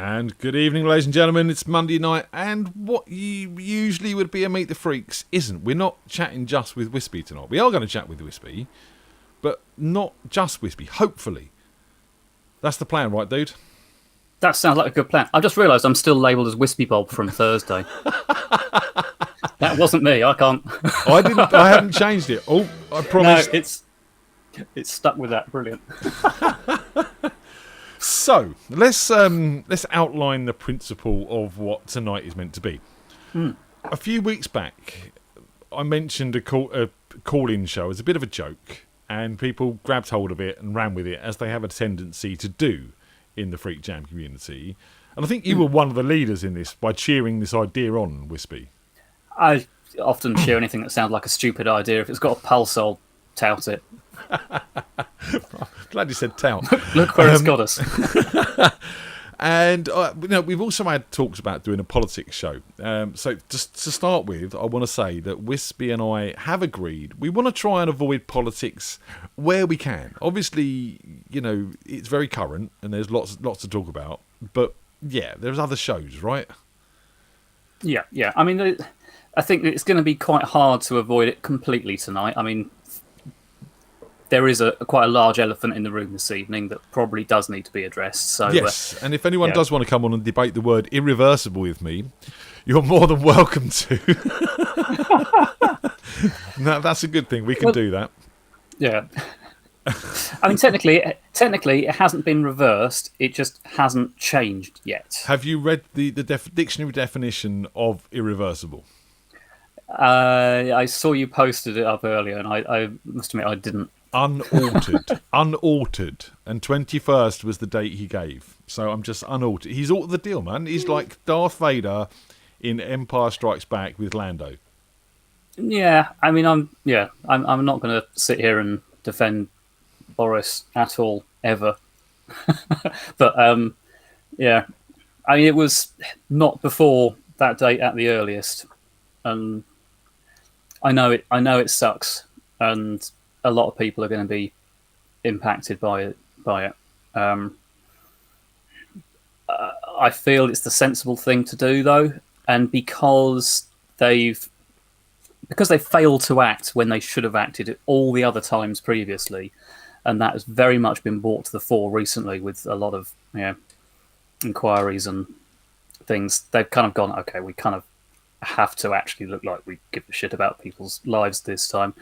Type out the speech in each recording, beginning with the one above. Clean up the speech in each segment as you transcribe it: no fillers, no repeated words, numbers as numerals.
And good evening, ladies and gentlemen. It's Monday night, and what usually would be a Meet the Freaks isn't. We're not chatting just with Wispy tonight. We are going to chat with Wispy, but not just Wispy, hopefully. That's the plan, right, dude? That sounds like a good plan. I've just realised I'm still labelled as Wispy Bob from Thursday. That wasn't me. I can't. I haven't changed it. Oh, I promise. No, it's stuck with that. Brilliant. So let's outline the principle of what tonight is meant to be. A few weeks back, I mentioned a call-in show as a bit of a joke, and people grabbed hold of it and ran with it, as they have a tendency to do in the FreakJam community. And I think you were one of the leaders in this by cheering this idea on, Wispy. I often cheer anything that sounds like a stupid idea. If it's got a pulse, I'll tout it. Glad you said tout. Look where it's got us. And we've also had talks about doing a politics show. So just to start with, I want to say that Wispy and I have agreed we want to try and avoid politics where we can. Obviously, it's very current and there's lots to talk about. But yeah, there's other shows, right? Yeah. I mean, I think it's going to be quite hard to avoid it completely tonight. I mean, there is quite a large elephant in the room this evening that probably does need to be addressed. So yes, and if anyone does want to come on and debate the word irreversible with me, you're more than welcome to. No, that's a good thing. We can do that. Yeah. I mean, technically, it hasn't been reversed. It just hasn't changed yet. Have you read the dictionary definition of irreversible? I saw you posted it up earlier, and I must admit I didn't. Unaltered, and 21st was the date he gave. So I'm just unaltered. He's altered the deal, man. He's like Darth Vader in Empire Strikes Back with Lando. Yeah, I mean, I'm not going to sit here and defend Boris at all ever. But yeah, I mean, it was not before that date at the earliest, and I know it sucks, and a lot of people are going to be impacted by it. I feel it's the sensible thing to do, though, and because they failed to act when they should have acted all the other times previously, and that has very much been brought to the fore recently with a lot of inquiries and things. They've kind of gone, okay, we kind of have to actually look like we give a shit about people's lives this time.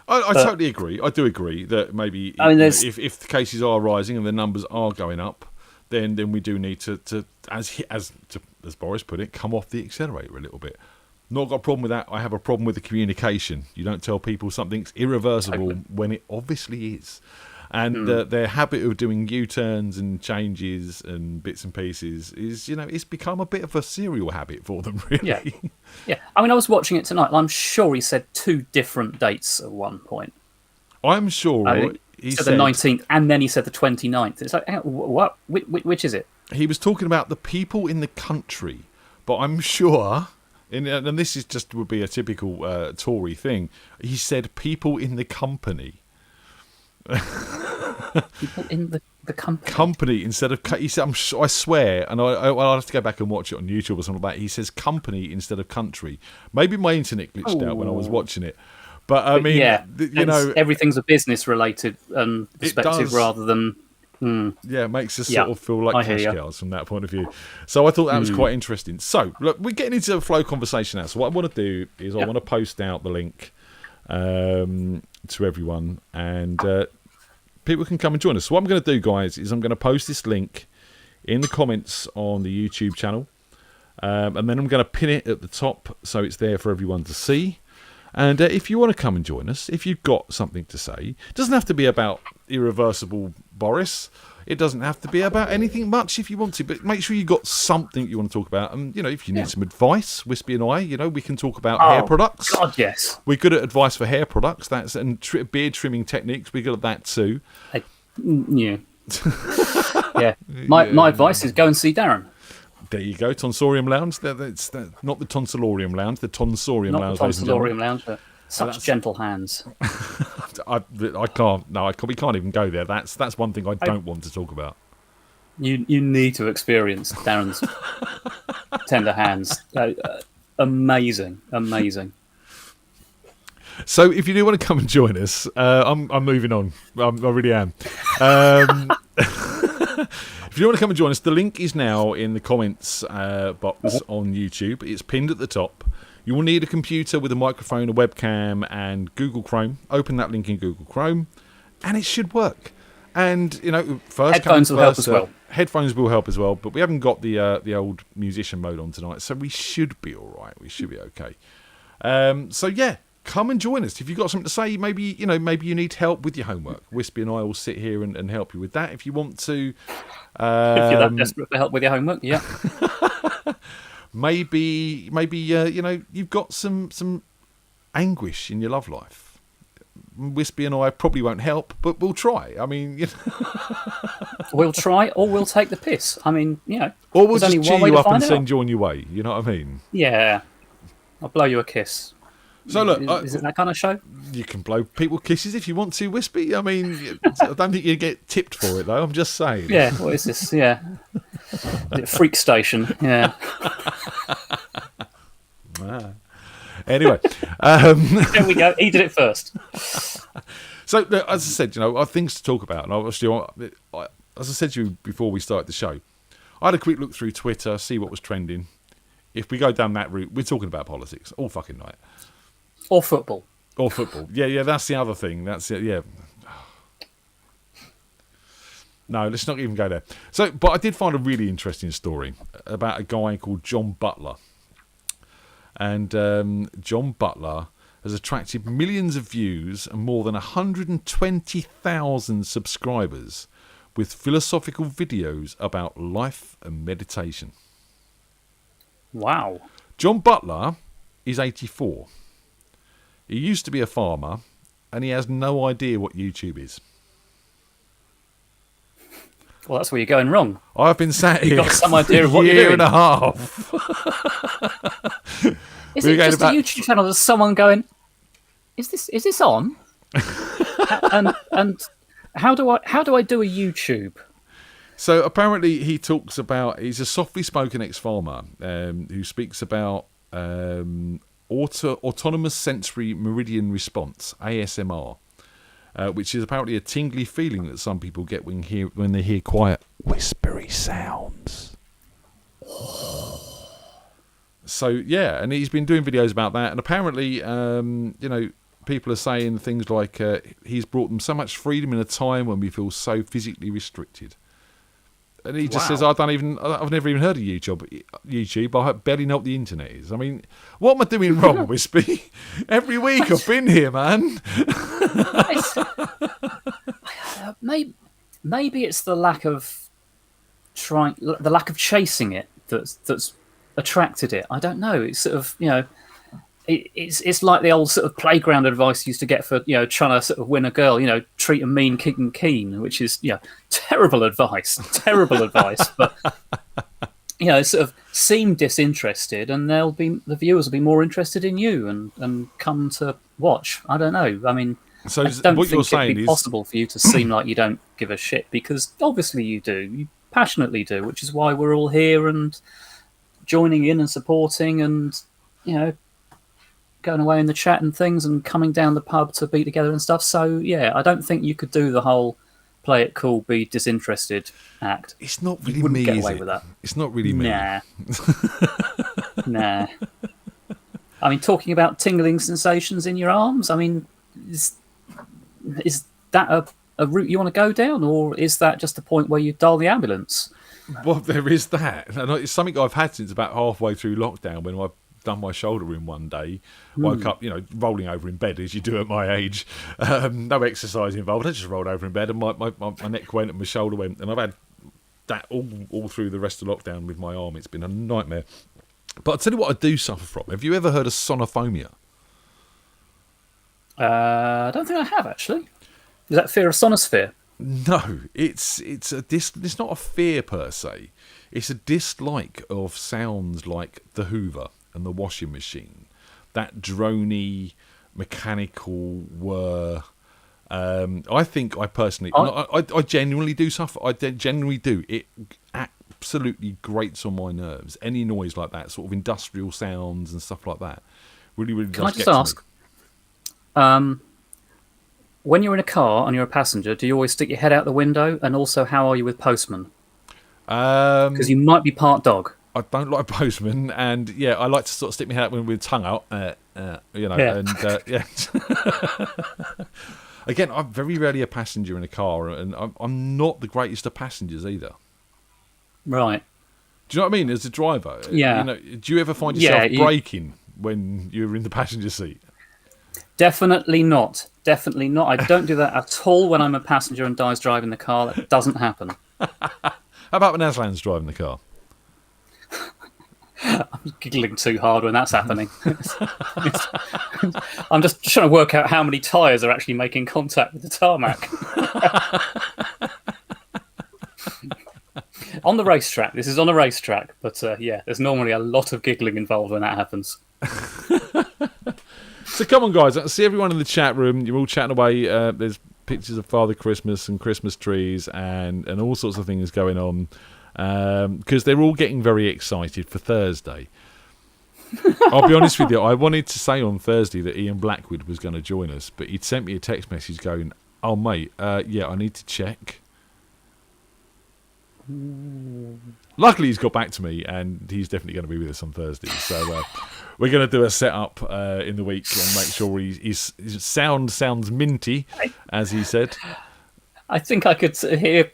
I totally agree. I do agree that maybe if the cases are rising and the numbers are going up, then we do need to as Boris put it, come off the accelerator a little bit. Not got a problem with that. I have a problem with the communication. You don't tell people something's irreversible when it obviously is. And their habit of doing U-turns and changes and bits and pieces is, it's become a bit of a serial habit for them, really. Yeah. I mean, I was watching it tonight, and I'm sure he said 2 different dates at one point. I'm sure he said the 19th, and then he said the 29th. It's like, what? Which is it? He was talking about the people in the country, but I'm sure, and this is just would be a typical Tory thing, he said people in the company. People in the company. Company instead of he said. I swear, and I'll have to go back and watch it on YouTube or something like that. He says company instead of country. Maybe my internet glitched out when I was watching it, but I mean, everything's a business related perspective rather than. Yeah, it makes us sort of feel like cash cows from that point of view. So I thought that was quite interesting. So look, we're getting into a flow conversation now. So what I want to do is I want to post out the link to everyone, and people can come and join us. So what I'm going to do, guys, is I'm going to post this link in the comments on the YouTube channel, and then I'm going to pin it at the top so it's there for everyone to see. And if you want to come and join us, if you've got something to say, it doesn't have to be about irreversible Boris. It doesn't have to be about anything much if you want to, but make sure you've got something you want to talk about. And, if you need some advice, Wispy and I, we can talk about hair products. God, yes. We're good at advice for hair products. And beard trimming techniques. We're good at that too. Yeah. My advice is go and see Darren. There you go, Tonsorium Lounge. That's not the Tonsorium Lounge, the Tonsorium Lounge. Not the Tonsorium Lounge, but such gentle hands. I can't. No, we can't even go there. That's one thing I don't want to talk about. You need to experience Darren's tender hands. Amazing. So if you do want to come and join us, I'm moving on. I really am. If you want to come and join us, the link is now in the comments box on YouTube. It's pinned at the top. You will need a computer with a microphone, a webcam, and Google Chrome. Open that link in Google Chrome, and it should work. And, you know, headphones will help as well. Headphones will help as well, but we haven't got the old musician mode on tonight, so we should be all right. We should be okay. So yeah, come and join us. If you've got something to say, maybe you need help with your homework. Wispy and I will sit here and help you with that. If you want to, if you're that desperate for help with your homework, yeah. maybe you've got some anguish in your love life. Wispy and I probably won't help, but we'll try. I mean, we'll try, or we'll take the piss. I mean, or we'll just cheer you up and send you on your way. You know what I mean? Yeah, I'll blow you a kiss. So look, is it that kind of show? You can blow people kisses if you want to, Wispy. I mean, I don't think you get tipped for it though. I'm just saying. Yeah, what is this? Yeah, Freak Station. Yeah. Anyway, there we go. He did it first. So, as I said, I have things to talk about, and obviously, as I said to you before we started the show, I had a quick look through Twitter, see what was trending. If we go down that route, we're talking about politics all fucking night. Or football. Yeah, that's the other thing. That's it. Yeah. No, let's not even go there. So, but I did find a really interesting story about a guy called John Butler. And John Butler has attracted millions of views and more than 120,000 subscribers with philosophical videos about life and meditation. Wow. John Butler is 84. He used to be a farmer, and he has no idea what YouTube is. Well, that's where you're going wrong. I've been sat here got some idea of what a you're year doing. and a half. Is it just a YouTube channel? There's someone going, is this on? and how do I do a YouTube? So apparently he talks about, he's a softly spoken ex-farmer who speaks about autonomous sensory meridian response, ASMR, which is apparently a tingly feeling that some people get when they hear quiet, whispery sounds. So yeah, and he's been doing videos about that, and apparently, people are saying things like he's brought them so much freedom in a time when we feel so physically restricted. And he just says, I've never even heard of YouTube. I barely know what the internet is. I mean, what am I doing wrong, Wispy? Every week I've been here, man. Maybe it's the lack of chasing it that's attracted it. I don't know. It's sort of, it's like the old sort of playground advice you used to get for, trying to sort of win a girl, treat them mean, kick them keen, which is, terrible advice, but, sort of seem disinterested, and the viewers will be more interested in you and come to watch. I don't know. I mean, so I don't what think you're saying it'd be possible for you to seem like you don't give a shit, because obviously you do. You passionately do, which is why we're all here and joining in and supporting and, going away in the chat and things and coming down the pub to be together and stuff. So, yeah, I don't think you could do the whole play it cool, be disinterested act. It's not really you wouldn't me, get is away it? with that. It's not really me. Nah. I mean, talking about tingling sensations in your arms, I mean, is that a route you want to go down, or is that just a point where you dial the ambulance? Well, there is that. And it's something I've had since about halfway through lockdown, when I've done my shoulder in one day, woke up, rolling over in bed as you do at my age. No exercise involved. I just rolled over in bed and my neck went and my shoulder went. And I've had that all through the rest of lockdown with my arm. It's been a nightmare. But I'll tell you what I do suffer from. Have you ever heard of sonophobia? I don't think I have, actually. Is that fear of sonosphere? No, it's not a fear per se. It's a dislike of sounds like the Hoover and the washing machine, that drony, mechanical whir, I think I personally, I genuinely do suffer. I genuinely do. It absolutely grates on my nerves. Any noise like that, sort of industrial sounds and stuff like that, really, really does get to me. Can I just ask, when you're in a car and you're a passenger, do you always stick your head out the window? And also, how are you with postmen? Because you might be part dog. I don't like postmen, and I like to sort of stick my head out with tongue out, and yeah. Again, I'm very rarely a passenger in a car, and I'm not the greatest of passengers either. Right. Do you know what I mean? As a driver, yeah. Do you ever find yourself braking when you're in the passenger seat? Definitely not. Definitely not. I don't do that at all when I'm a passenger and Di's driving the car. That doesn't happen. How about when Aslan's driving the car? I'm giggling too hard when that's happening. I'm just trying to work out how many tyres are actually making contact with the tarmac. On the racetrack. This is on a racetrack. But there's normally a lot of giggling involved when that happens. So come on, guys. I see everyone in the chat room. You're all chatting away. There's pictures of Father Christmas and Christmas trees and all sorts of things going on. Because they're all getting very excited for Thursday. I'll be honest with you, I wanted to say on Thursday that Ian Blackwood was going to join us, but he'd sent me a text message going, "Oh mate, I need to check." Luckily he's got back to me, and he's definitely going to be with us on Thursday, so we're going to do a setup in the week and make sure his sound sounds minty, as he said. I think I could hear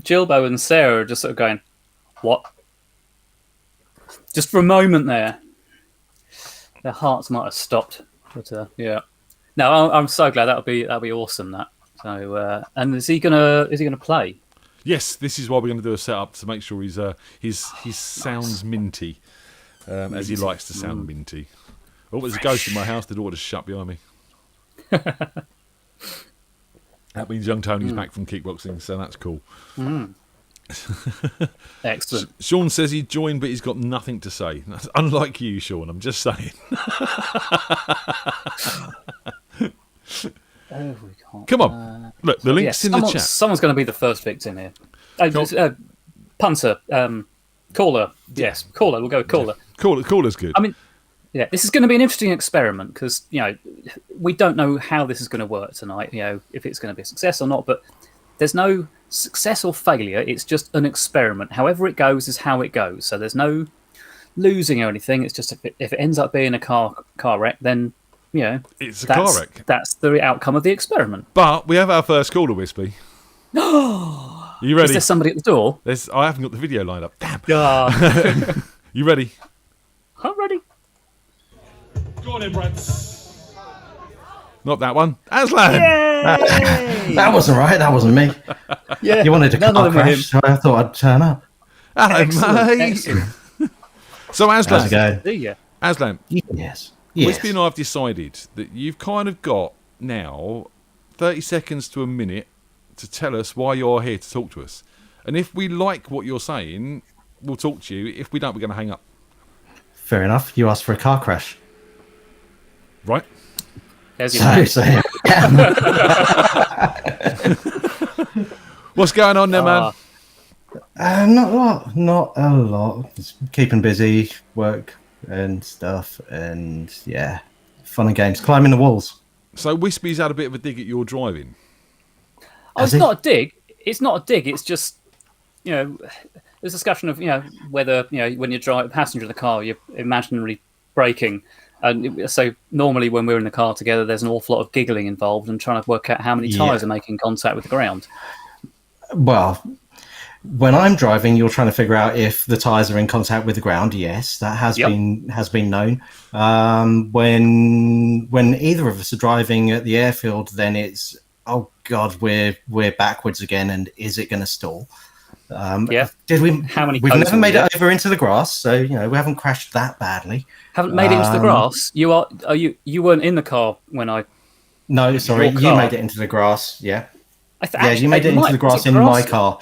Gilbo and Sarah just sort of going, "What?" Just for a moment there. Their hearts might have stopped. But yeah. No, I'm so glad that'll be awesome, that. So and is he gonna play? Yes, this is why we're gonna do a setup to make sure his sounds minty. As he likes to sound minty. Oh, there's a ghost in my house, the door just shut behind me. That means young Tony's back from kickboxing, so that's cool. Excellent. Sean says he joined, but he's got nothing to say. That's unlike you, Sean. I'm just saying. Come on. Look, the link's in the chat. Someone's going to be the first victim here. Punter. Caller. Yes, caller. We'll go with caller. Caller's good. I mean, yeah, this is going to be an interesting experiment because, we don't know how this is going to work tonight, if it's going to be a success or not, but there's no success or failure. It's just an experiment. However it goes is how it goes. So there's no losing or anything. It's just if it ends up being a car wreck, then, it's a car wreck. That's the outcome of the experiment. But we have our first caller, Wispy. Are you ready? Is there somebody at the door? I haven't got the video lined up. Damn. You ready? I'm ready. Go on in, Brents. Not that one. Aslan! That wasn't right. That wasn't me. Yeah. You wanted to car crash, so I thought I'd turn up. Hello, mate. So, Aslan. How's it going? Aslan. Yes. Wispy and I have decided that you've kind of got now 30 seconds to a minute to tell us why you're here to talk to us. And if we like what you're saying, we'll talk to you. If we don't, we're going to hang up. Fair enough. You asked for a car crash. Right. There's your What's going on there, man? Not a lot. Just keeping busy, work and stuff, and fun and games. Climbing the walls. So Wispy's had a bit of a dig at your driving. Oh, it's not a dig. It's not a dig. It's just, there's a discussion of, whether, when you're a passenger in the car, you're imaginarily braking. And so normally when we're in the car together, there's an awful lot of giggling involved and trying to work out how many tyres are making contact with the ground. Well, when I'm driving, you're trying to figure out if the tyres are in contact with the ground. Yes, that has been known. When either of us are driving at the airfield, then it's, oh God, we're backwards again, and is it going to stall? Did we? How many? We've never made it over into the grass, so we haven't crashed that badly. Haven't made it into the grass. You weren't in the car when I. No, sorry, you made it into the grass. Yeah, you made it into the grass in my car.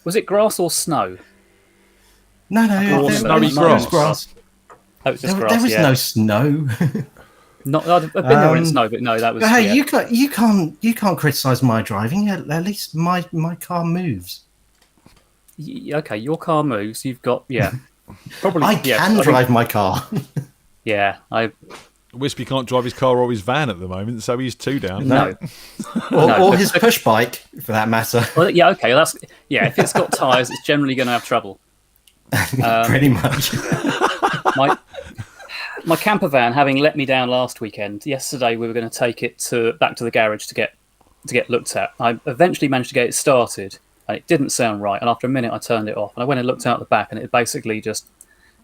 Was it grass or snow? No, snowy grass. Oh, it was just grass. There was no snow. Not, I've been there when it snowed, but no, that was. But hey, yeah. you can't criticize my driving. At least my car moves. Okay, your car moves. You've got probably. I can drive my car. Yeah, Wispy can't drive his car or his van at the moment, so he's 2 down. No. or his push bike, for that matter. Well, yeah, okay. If it's got tyres, it's generally going to have trouble. Pretty much. My camper van, having let me down last weekend, yesterday we were going to take it back to the garage to get looked at. I eventually managed to get it started, and it didn't sound right. And after a minute, I turned it off, and I went and looked out the back, and it basically just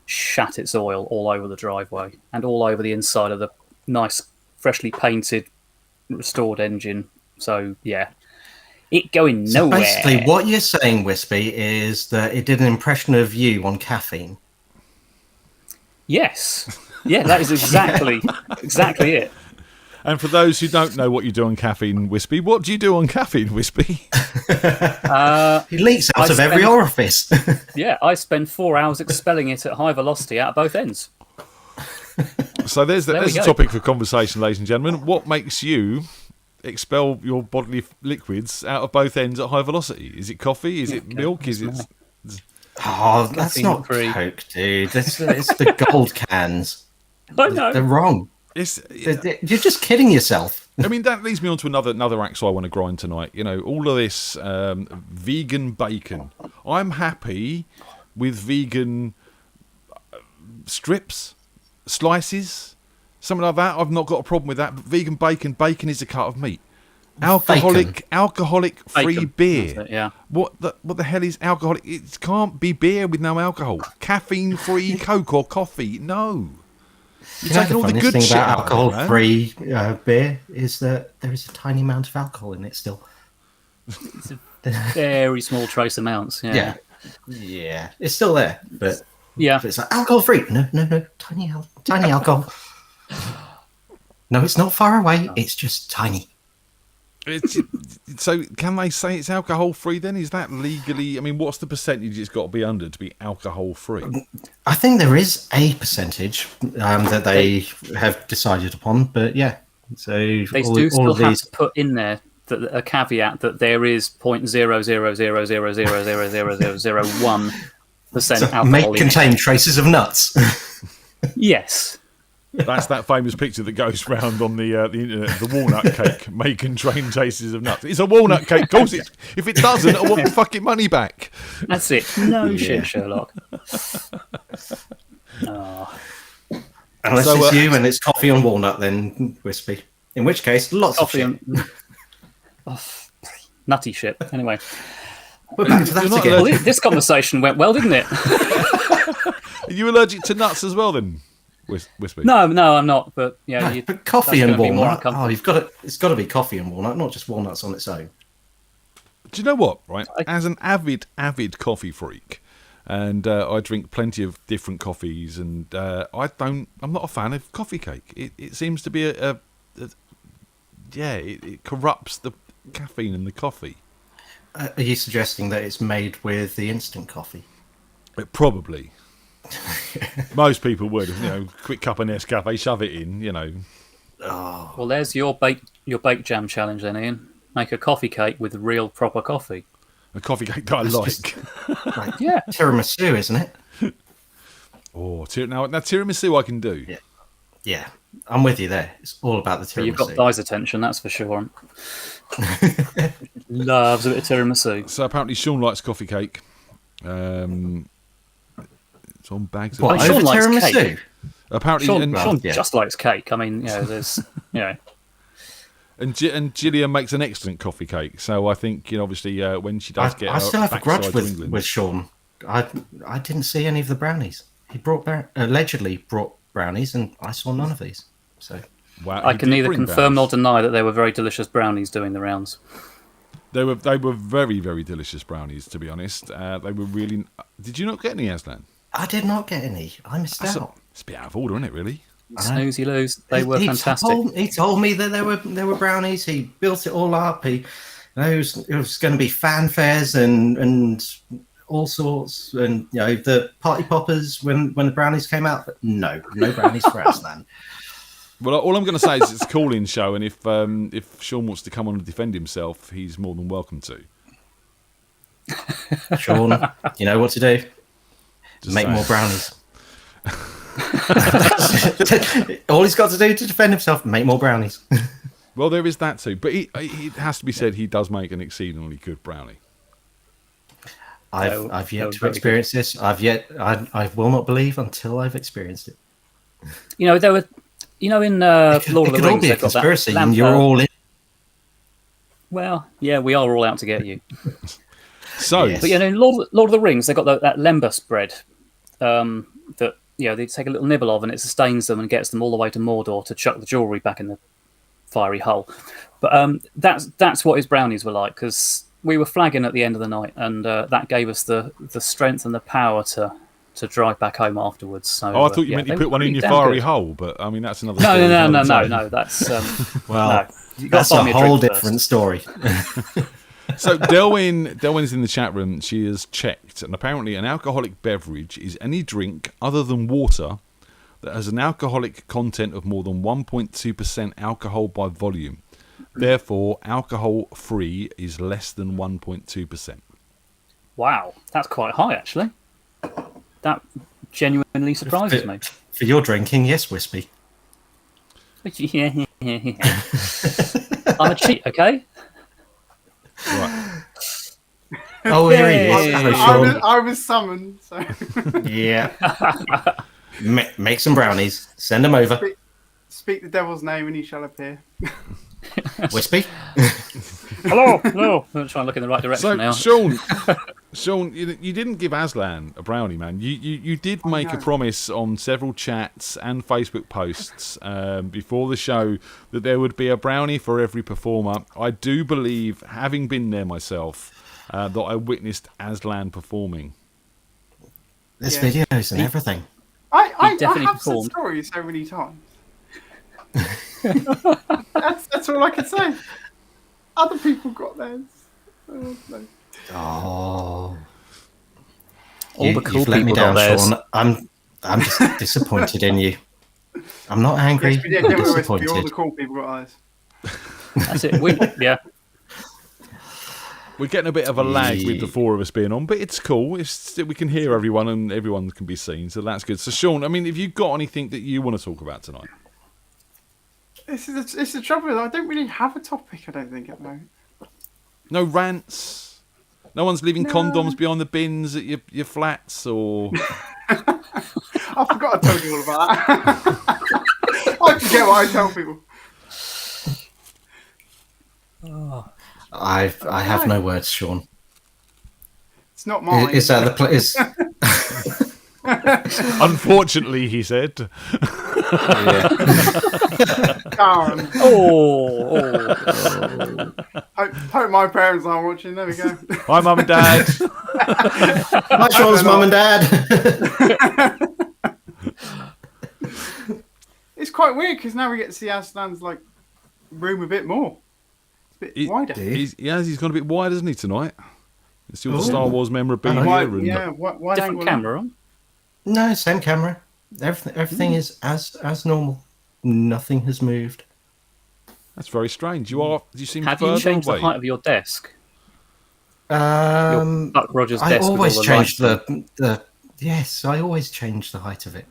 shat its oil all over the driveway and all over the inside of the nice, freshly painted, restored engine. So yeah, it going nowhere. So basically, what you're saying, Wispy, is that it did an impression of you on caffeine. Yes. Yeah, that is exactly it. And for those who don't know what you do on caffeine, Wispy, what do you do on caffeine, Wispy? He leaks out of every orifice. Yeah, I spend 4 hours expelling it at high velocity out of both ends. So there's the topic for conversation, ladies and gentlemen. What makes you expel your bodily liquids out of both ends at high velocity? Is it coffee? Is it milk? Is it... Oh, that's not Coke, dude. It's the gold cans. I know. They're wrong. You're just kidding yourself. I mean, that leads me on to another axe I want to grind tonight. You know, all of this vegan bacon. I'm happy with vegan strips, slices, something like that. I've not got a problem with that. But vegan bacon is a cut of meat. Alcoholic-free beer. Yeah. What the hell is alcoholic? It can't be beer with no alcohol. Caffeine-free Coke or coffee. No. You're taking all the good thing shit about out alcohol-free beer is that there is a tiny amount of alcohol in it still. It's a very small trace amounts. Yeah. It's still there, but it's like alcohol-free. No, tiny alcohol. No, it's not far away. It's just tiny. So can they say it's alcohol free then? Is that legally? I mean, what's the percentage it's got to be under to be alcohol free? I think there is a percentage that they have decided upon, but so they do still have to put in there a caveat that there is 0.000000001% alcohol. May contain traces of nuts. Yes. That's that famous picture that goes round on the internet. The walnut cake may contain traces of nuts. It's a walnut cake. Of course, if it doesn't, I want my fucking money back. That's it. No shit, Sherlock. Unless it's you and it's coffee and walnut, then Wispy. In which case, lots of shit. Nutty shit. Anyway. We're back to that again. Well, this conversation went well, didn't it? Are you allergic to nuts as well, then? Wispy? No, I'm not. But but coffee and walnut. It's got to be coffee and walnut, not just walnuts on its own. Do you know what? Right, as an avid coffee freak, and I drink plenty of different coffees, and I'm not a fan of coffee cake. It seems to be it corrupts the caffeine in the coffee. Are you suggesting that it's made with the instant coffee? Probably. Most people would, quick cup of Nescafe, shove it in, Oh. Well, there's your FreakJam challenge then, Ian. Make a coffee cake with real proper coffee. A coffee cake that I like. Tiramisu, isn't it? Oh, now tiramisu I can do. Yeah, I'm with you there. It's all about the tiramisu. You've got Di's attention, that's for sure. Loves a bit of tiramisu. So apparently Sean likes coffee cake. It's on bags of Sean likes tiramisu. Cake. Apparently, Sean just likes cake. I mean, there's, And Gillian makes an excellent coffee cake. So I think, obviously, when she does I still have a grudge with Sean. I didn't see any of the brownies. He allegedly brought brownies, and I saw none of these. So wow, I can neither confirm nor deny that they were very delicious brownies doing the rounds. They were very, very delicious brownies, to be honest. They were really... Did you not get any, Aslan? I did not get any. I missed out. It's a bit out of order, isn't it, really? Snooze, you lose. They were fantastic. He told me that there were brownies. He built it all up. It was going to be fanfares and all sorts, and the party poppers when the brownies came out. But no brownies for Aslan. Well, all I'm going to say is it's a call-in show, and if Sean wants to come on and defend himself, he's more than welcome to. Sean, you know what to do. Just Make saying. more brownies. All he's got to do to defend himself, make more brownies. Well, there is that too. But it has to be said, he does make an exceedingly good brownie. I've yet to experience this. I will not believe until I've experienced it. You know, there were, in Lord of the Rings, it could all be a they've got that conspiracy, lamp. and you're all in. Well, yeah, we are all out to get you. So, Yes. But in Lord of the Rings, they've got that lembas bread that they take a little nibble of, and it sustains them and gets them all the way to Mordor to chuck the jewelry back in the fiery hole. But that's what his brownies were like, because we were flagging at the end of the night, and that gave us the strength and the power to drive back home afterwards. So, I thought you meant you put one in your fiery hole, but I mean that's another. No. That's Well, no. that's a whole different story. So Delwyn's in the chat room. She has checked, and apparently an alcoholic beverage is any drink other than water that has an alcoholic content of more than 1.2% alcohol by volume. Therefore, alcohol-free is less than 1.2%. Wow, that's quite high, actually. That genuinely surprises me. For your drinking, yes, Wispy. I'm a cheat, okay? Right. Oh, here he is. Hello, Sean. I was summoned, so Yeah. Make some brownies. Send them over. speak the devil's name and he shall appear. Wispy. Hello. I'm trying to look in the right direction So, now. Sean, you didn't give Aslan a brownie, man. You did make a promise on several chats and Facebook posts before the show that there would be a brownie for every performer. I do believe, having been there myself, that I witnessed Aslan performing. There's videos and everything. I definitely have performed. said sorry so many times. that's all I can say. Other people got theirs. Oh, no. Oh. All the cool You've let me people down, got theirs. Sean. I'm just disappointed in you. I'm not angry. Yes, but yeah, I'm don't worry, disappointed. all the cool people got theirs. That's it. We're getting a bit of a lag with the four of us being on, but it's cool. We can hear everyone and everyone can be seen, so that's good. So, Sean, I mean, have you got anything that you want to talk about tonight? It's the trouble. I don't really have a topic. I don't think at the moment. No rants? No one's leaving condoms behind the bins at your flats, or... I forgot I told you all about that. I forget what I tell people. I have no words, Sean. It's not mine. Is that the place? Unfortunately, he said. Darn. Hope my parents aren't watching. There we go. Hi, Mum and Dad. Hi, Sean's mum and dad. It's quite weird because now we get to see Aslan's room a bit more. It's a bit wider. He's gone a bit wide, hasn't he, tonight? It's still the Star Wars memorabilia. Why Different camera on. No, same camera. Everything is as normal. Nothing has moved. That's very strange. You seem Have further you changed away. the height of your desk? Your Buck Rogers I desk. always with all change the Yes, I always change the height of it.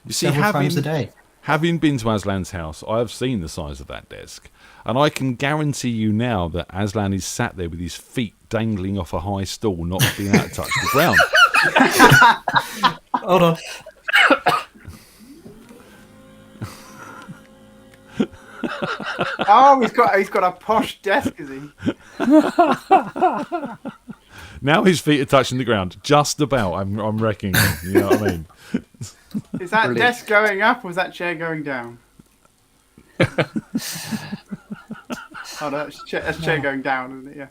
You see, Several times a day. Having been to Aslan's house, I have seen the size of that desk, and I can guarantee you now that Aslan is sat there with his feet dangling off a high stool, not being able to touch the ground. Hold on. Oh, he's got a posh desk, is he? Now his feet are touching the ground, just about. I'm reckoning. You know what I mean? Is that desk going up or is that chair going down? Oh, no, that's chair going down, isn't it? Yeah.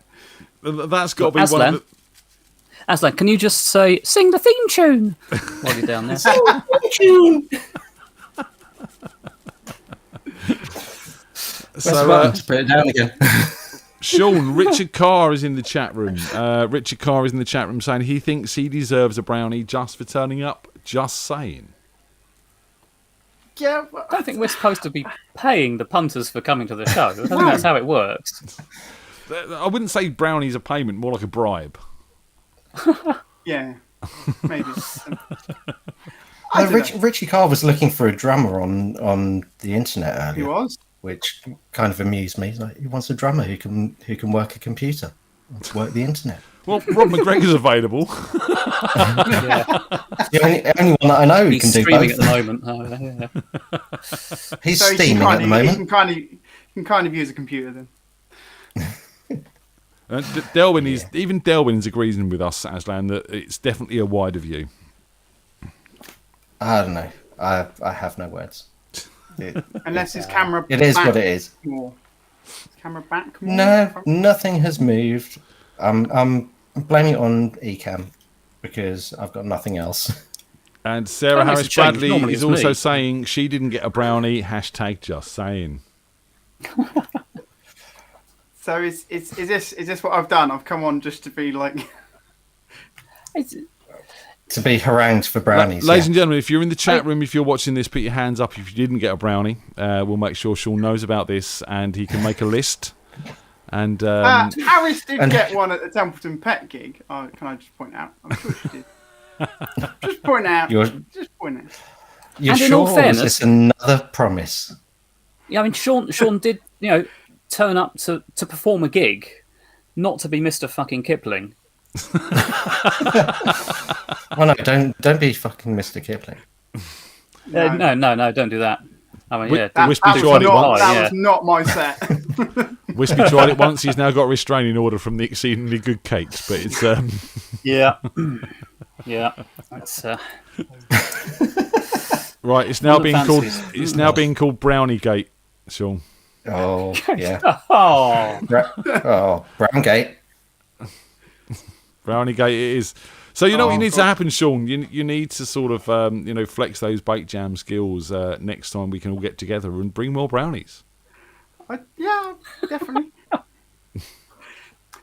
That's got to be Aslan. one of the... Aslan, can you just sing the theme tune while you're down there? Sing the theme tune. So, put it down again. Sean, Richard Carr is in the chat room. Richard Carr is in the chat room saying he thinks he deserves a brownie just for turning up. Just saying. Yeah, I don't think we're supposed to be paying the punters for coming to the show. I don't think that's how it works. I wouldn't say brownie's a payment, more like a bribe. Yeah, maybe. Richie Carr was looking for a drummer on the internet earlier. He was, which kind of amused me. Like, he wants a drummer who can work a computer, work the internet. Well, Rob McGregor's available. Yeah. The only one that I know who can do streaming both. at the moment. He's so steaming at the moment. He can kind of use a computer then. Even Delwyn's agreeing with us, Aslan, that it's definitely a wider view. I don't know. I have no words. Unless his camera. It is what it is. More. Camera back more? No, nothing has moved. I'm blaming it on Ecamm because I've got nothing else. And Sarah Harris Bradley is also saying she didn't get a brownie. # just saying. So is this what I've done? I've come on just to be like. To be harangued for brownies. Ladies and gentlemen, if you're in the chat room, if you're watching this, put your hands up if you didn't get a brownie. We'll make sure Sean knows about this and he can make a list. And Harris did get one at the Templeton Pet gig. Can I just point out? I'm sure she did. Just point out. Just point out. You're sure? Or is this another promise? Yeah, I mean, Sean did, turn up to perform a gig, not to be Mr. fucking Kipling. Oh no! Don't be fucking Mr. Kipling. No, don't do that. I mean, that was not my set. Wispy tried it once. He's now got a restraining order from the exceedingly good cakes, but it's yeah. That's right. It's now being called. It's now being called Brownie Gate, Sean. Oh yeah. Brown Gate. Brownie Gate it is. So you know what needs to happen, Sean? You need to sort of flex those bake jam skills next time we can all get together and bring more brownies. Yeah, definitely.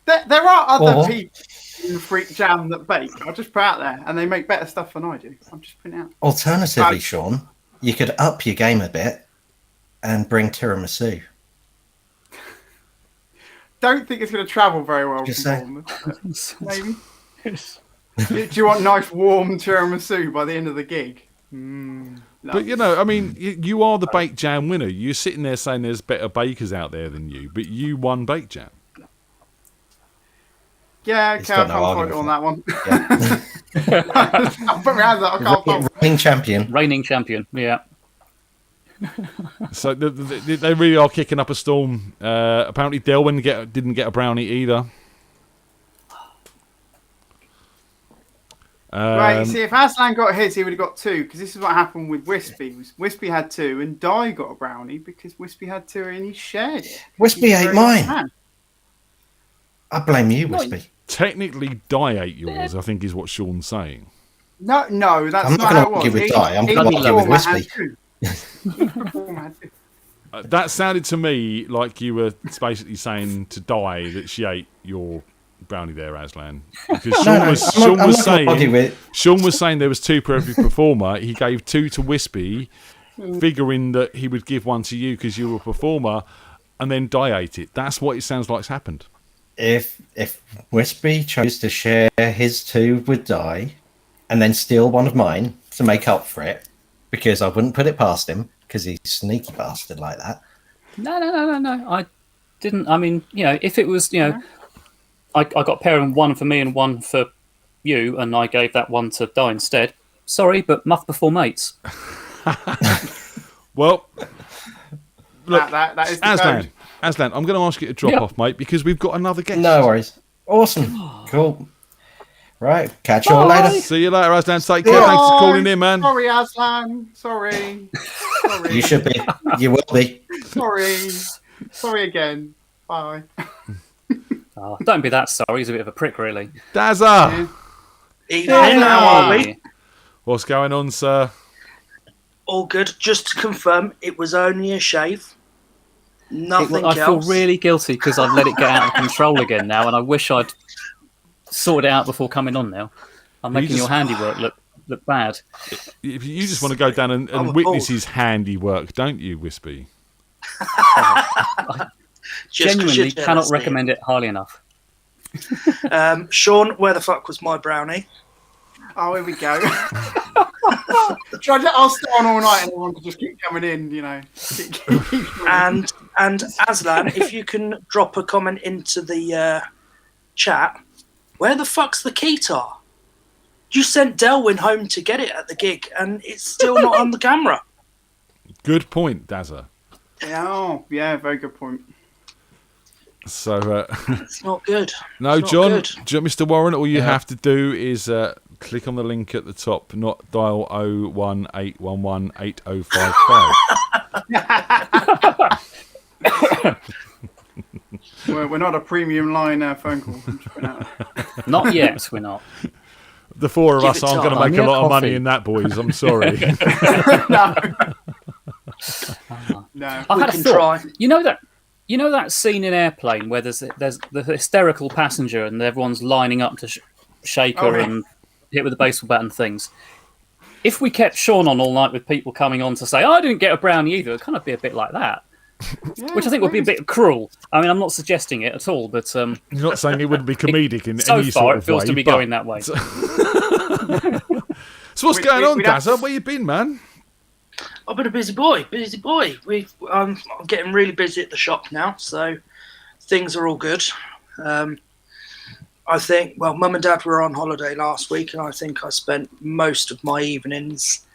there are other people in FreakJam that bake. I'll just put out there, and they make better stuff than I do. I'm just putting out. Alternatively, Sean, you could up your game a bit and bring tiramisu. Don't think it's going to travel very well from Bournemouth. Maybe. Do you want nice warm tiramisu by the end of the gig? But I mean, you are the Bake Jam winner. You're sitting there saying there's better bakers out there than you, but you won Bake Jam. Yeah, okay, I can't fight on that one. Yeah. I'll put my hands up. I can't fight. Reigning champion, yeah. So they really are kicking up a storm. Apparently, Delwyn didn't get a brownie either. Right, you see, if Aslan got his, he would have got 2, because this is what happened with Wispy. Wispy had 2, and Di got a brownie because Wispy had 2 and he shared it. Wispy ate mine. I blame you, Wispy. Technically, Di ate yours, I think is what Sean's saying. No, that's I'm not not how it going to was. argue with Di. I'm going to argue with Wispy. That sounded to me like you were basically saying to Di that she ate your brownie there, Aslan. Because Sean was saying there was 2 per every performer. He gave 2 to Wispy, figuring that he would give 1 to you because you were a performer, and then Di ate it. That's what it sounds like's happened. If Wispy chose to share his 2 with Di and then steal 1 of mine to make up for it, because I wouldn't put it past him, because he's a sneaky bastard like that. No. I didn't. I mean, if it was, I got a pair of 1 for me and 1 for you, and I gave that 1 to Di instead. Sorry, but muff before mates. Well, look, that is the code. Aslan, I'm going to ask you to drop off, mate, because we've got another guest. No worries. Awesome. Cool. Right. Catch you all later. See you later, Aslan. Take care. Thanks for calling in, man. Sorry, Aslan. Sorry. You should be. You will be. Sorry again. Bye. Don't be that sorry. He's a bit of a prick, really. Dazza! How are we? What's going on, sir? All good. Just to confirm, it was only a shave. Nothing else. I feel really guilty because I've let it get out of control again now, and I wish I'd sorted it out before coming on now. I'm making your handiwork look look bad. You just want to go down and witness his handiwork, don't you, Wispy? Genuinely cannot recommend it highly enough. Sean, where the fuck was my brownie? Oh, here we go. I'll stay on all night and everyone can just keep coming in, you know. And Aslan, if you can drop a comment into the chat, where the fuck's the keytar? You sent Delwyn home to get it at the gig and it's still not on the camera. Good point, Dazza. Yeah, very good point. So it's not good. No, it's John, not good. Mr. Warren, all you have to do is click on the link at the top, not dial 018118055. We're not a premium line phone call. Not yet, we're not. The four of us aren't going to make a lot of money in that, boys. I'm sorry. No. I had a thought. You know that scene in Airplane where there's the hysterical passenger and everyone's lining up to shake her and hit with a baseball bat and things. If we kept Sean on all night with people coming on to say, I didn't get a brownie either, it'd kind of be a bit like that. Yeah, which I think would be a bit cruel. I mean, I'm not suggesting it at all, but you're not saying it wouldn't be comedic in so any far, sort of it feels way, to be going that way. So what's going on, Dazza? Where you been, man? I've been a busy boy. I'm getting really busy at the shop now, so things are all good. I think, Mum and Dad were on holiday last week, and I think I spent most of my evenings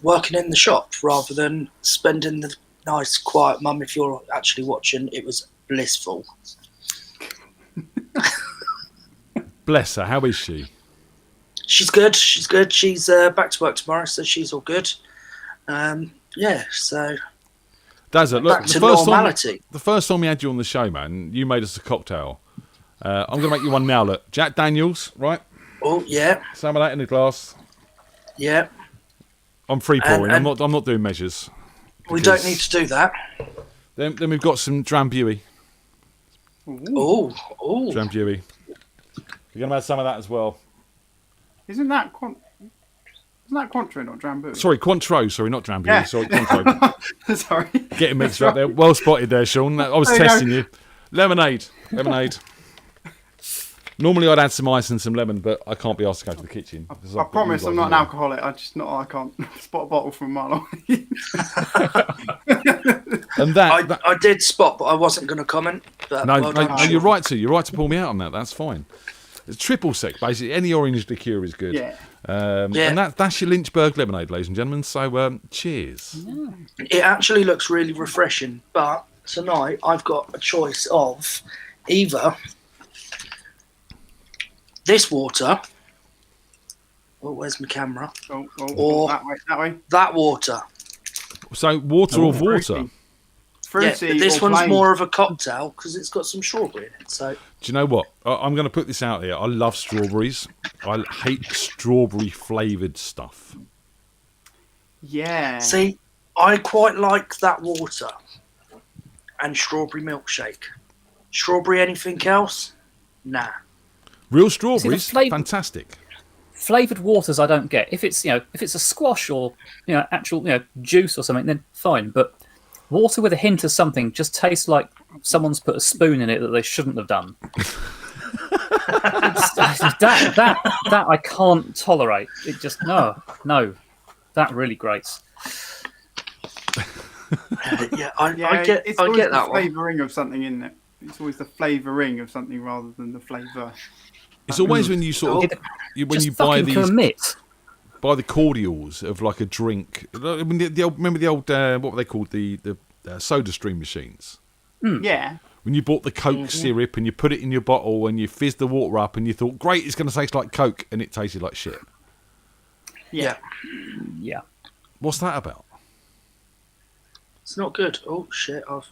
working in the shop rather than spending the nice, quiet. Mum, if you're actually watching, it was blissful. Bless her. How is she? She's good. She's back to work tomorrow, so she's all good. So Dazza, look, back to normality. The first time we had you on the show, man, you made us a cocktail. I'm going to make you one now. Look, Jack Daniels, right? Oh yeah. Some of that in the glass. Yeah. I'm free pouring. I'm not doing measures. We don't need to do that. Then we've got some Drambuie. Oh. Drambuie. You're going to have some of that as well. Isn't that Cointreau, not Drambuie? Sorry, Cointreau. Sorry, not Drambuie. Yeah. Sorry, Cointreau. Sorry. Getting mixed up there. Well spotted there, Sean. I was testing you. Lemonade. Normally I'd add some ice and some lemon, but I can't be asked to go to the kitchen. I promise I'm not an alcoholic. I can't spot a bottle from a mile away. And I did spot, but I wasn't going to comment. But no, you're right to. You're right to pull me out on that. That's fine. It's triple sec, basically. Any orange liqueur is good. Yeah. And that's your Lynchburg lemonade, ladies and gentlemen. So cheers. Yeah. It actually looks really refreshing, but tonight I've got a choice of either this water. Oh, where's my camera? Or that way. That water. So water or water? Fruity. Yeah, but this or one's plain. more of a cocktail because it's got some strawberry in it. So do you know what? I'm going to put this out here. I love strawberries. I hate strawberry flavoured stuff. Yeah. See, I quite like that water and strawberry milkshake. Strawberry anything else? Nah. Real strawberries, fantastic. Flavoured waters, I don't get. If it's a squash or actual juice or something, then fine. But water with a hint of something just tastes like someone's put a spoon in it that they shouldn't have done. that I can't tolerate. It just no, that really grates. I get that one. Flavouring of something in it. It's always the flavouring of something rather than the flavour. It's always when you sort of when you buy these buy the cordials of like a drink. Remember the old what were they called, the Soda Stream machines? Yeah. When you bought the Coke syrup and you put it in your bottle and you fizzed the water up and you thought, great, it's going to taste like Coke, and it tasted like shit. Yeah. What's that about? It's not good. Oh shit! I've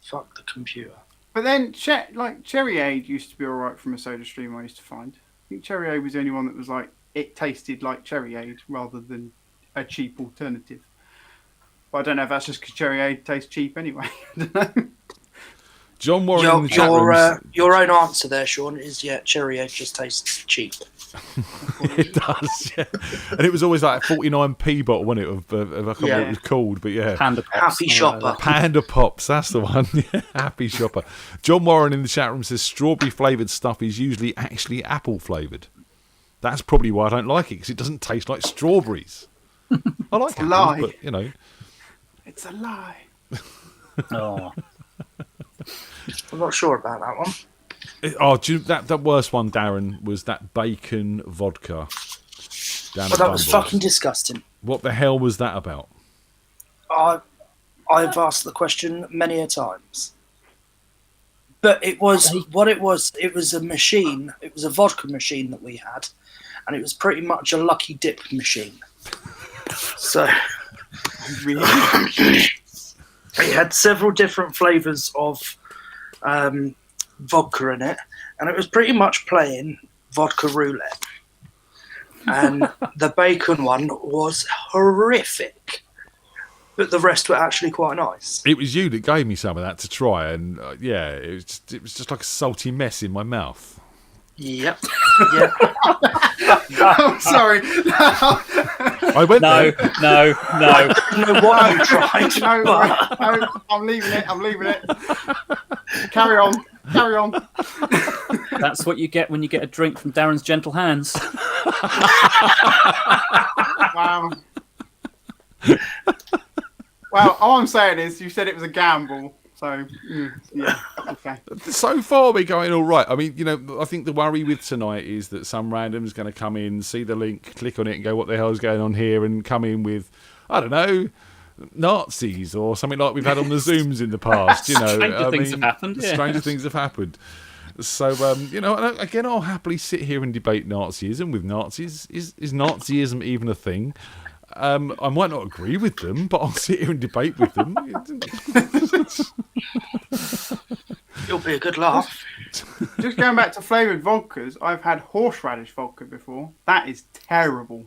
fucked the computer. But then, Cherryade used to be alright from a Soda Stream I used to find. I think Cherryade was the only one that was like, it tasted like Cherryade rather than a cheap alternative. But I don't know if that's just because Cherryade tastes cheap anyway. I don't know. John Warren in the chat room. Your own answer there, Sean, is Cherryade just tastes cheap. It does, yeah. And it was always like a 49p bottle, wasn't it? Of I can't remember what it was called, but yeah. Panda Pops. Happy Shopper. Panda Pops, that's the one. Yeah, Happy Shopper. John Warren in the chat room says strawberry flavoured stuff is usually actually apple flavoured. That's probably why I don't like it, because it doesn't taste like strawberries. I like apples, lie. but, you know. It's a lie. Oh. I'm not sure about that one. Do you, that worst one, Darren, was that bacon vodka. Down But that was fucking disgusting. What the hell was that about? I've asked the question many a times. But it was what it was. It was a machine. It was a vodka machine that we had, and it was pretty much a lucky dip machine. So it had several different flavors of vodka in it, and it was pretty much playing vodka roulette. And the bacon one was horrific, but the rest were actually quite nice. It was you that gave me some of that to try, and it was just like a salty mess in my mouth. Yep. Yep. I'm sorry. I went there. No. I don't know what you tried. No, I'm leaving it. Carry on. That's what you get when you get a drink from Darren's gentle hands. Wow. Well, all I'm saying is you said it was a gamble. So, yeah, okay. So far, we're going all right. I mean, I think the worry with tonight is that some random's going to come in, see the link, click on it, and go, "What the hell's going on here?" and come in with, I don't know, Nazis or something like we've had on the Zooms in the past. Stranger things have happened. Yeah. Stranger things have happened. So, again, I'll happily sit here and debate Nazism with Nazis. Is Nazism even a thing? I might not agree with them, but I'll sit here and debate with them. It'll be a good laugh. Just going back to flavoured vodkas, I've had horseradish vodka before. That is terrible.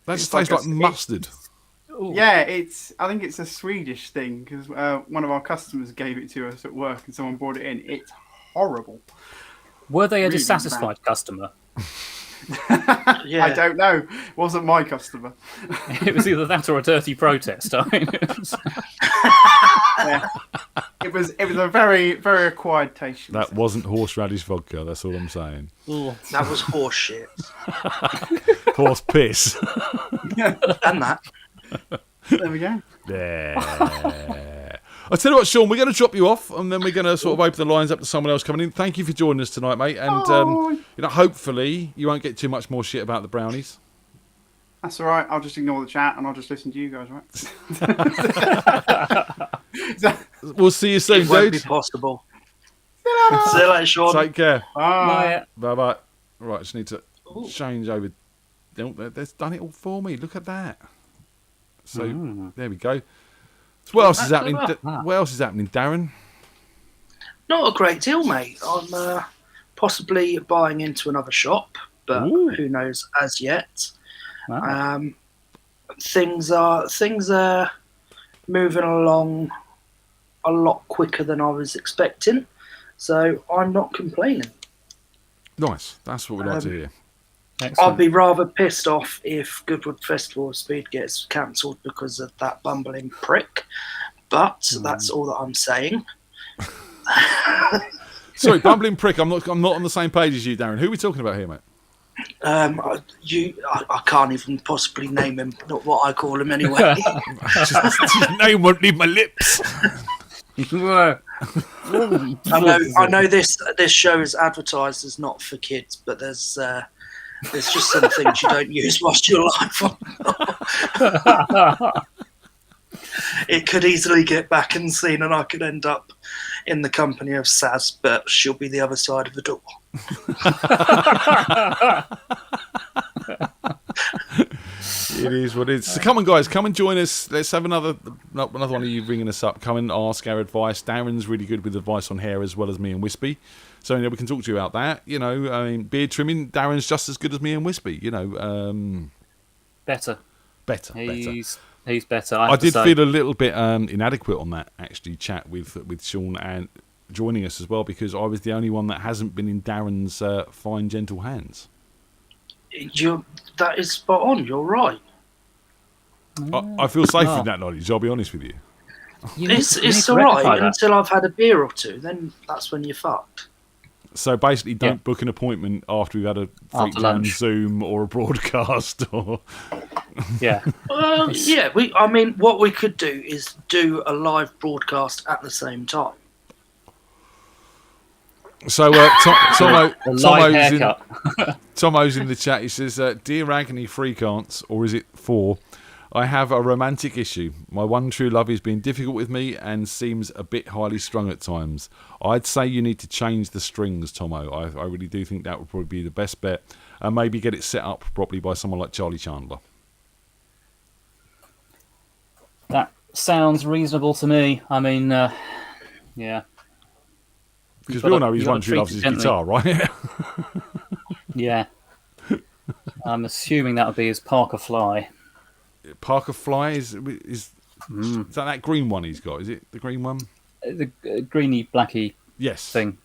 That just tastes like mustard. Yeah, I think it's a Swedish thing, because one of our customers gave it to us at work and someone brought it in. It's horrible. Were they a Really dissatisfied customer? Yeah. I don't know. It wasn't my customer. It was either that or a dirty protest. I mean, Yeah. It was a very, very acquired taste. That wasn't horseradish vodka, that's all I'm saying. That was horse shit. Horse piss. And that. There we go. There. I'll tell you what, Sean, we're going to drop you off, and then we're going to sort of open the lines up to someone else coming in. Thank you for joining us tonight, mate. And hopefully you won't get too much more shit about the brownies. That's all right. I'll just ignore the chat and I'll just listen to you guys, right? We'll see you soon, It won't be dude. possible. See you later, Sean. Take care. Bye. Bye-bye. Right, just need to change over. They've done it all for me. Look at that. So, there we go. So what else is happening? What else is happening, Darren? Not a great deal, mate. I'm possibly buying into another shop, but who knows as yet. wow. Things are moving along a lot quicker than I was expecting, so I'm not complaining. Nice. That's what we like to hear. I'd be rather pissed off if Goodwood Festival of Speed gets cancelled because of that bumbling prick, but that's all that I'm saying. Sorry, bumbling prick. I'm not on the same page as you, Darren. Who are we talking about here, mate? I can't even possibly name him. Not what I call him anyway. Name won't leave my lips. I know this show is advertised as not for kids, but there's just some things you don't use whilst you're live on. It could easily get back and seen, and I could end up in the company of Saz, but she'll be the other side of the door. It is what it is. So come on, guys, come and join us. Let's have another one of you ringing us up. Come and ask our advice. Darren's really good with advice on hair, as well as me and Wispy. So we can talk to you about that. I mean, beard trimming. Darren's just as good as me and Wispy. Better. He's better. I did feel a little bit inadequate on that actually chat with Sean and joining us as well, because I was the only one that hasn't been in Darren's fine, gentle hands. That is spot on. You're right. I feel safe in that knowledge, I'll be honest with you. It's all right until I've had a beer or two. Then that's when you're fucked. So basically, don't book an appointment after we've had a FreakJam Zoom or a broadcast. Or Yeah. Yeah. I mean, what we could do is do a live broadcast at the same time. So Tomo's in the chat. He says, "Dear Agony Freakants, or is it 4? I have a romantic issue. My one true love is being difficult with me and seems a bit highly strung at times. I'd say you need to change the strings, Tomo. I really do think that would probably be the best bet, and maybe get it set up properly by someone like Charlie Chandler." That sounds reasonable to me. I mean, yeah. Because we all know his one true love is his guitar, right? Yeah. I'm assuming that would be his Parker Fly. Parker Fly is that green one he's got? Is it the green one? The greeny blacky yes thing,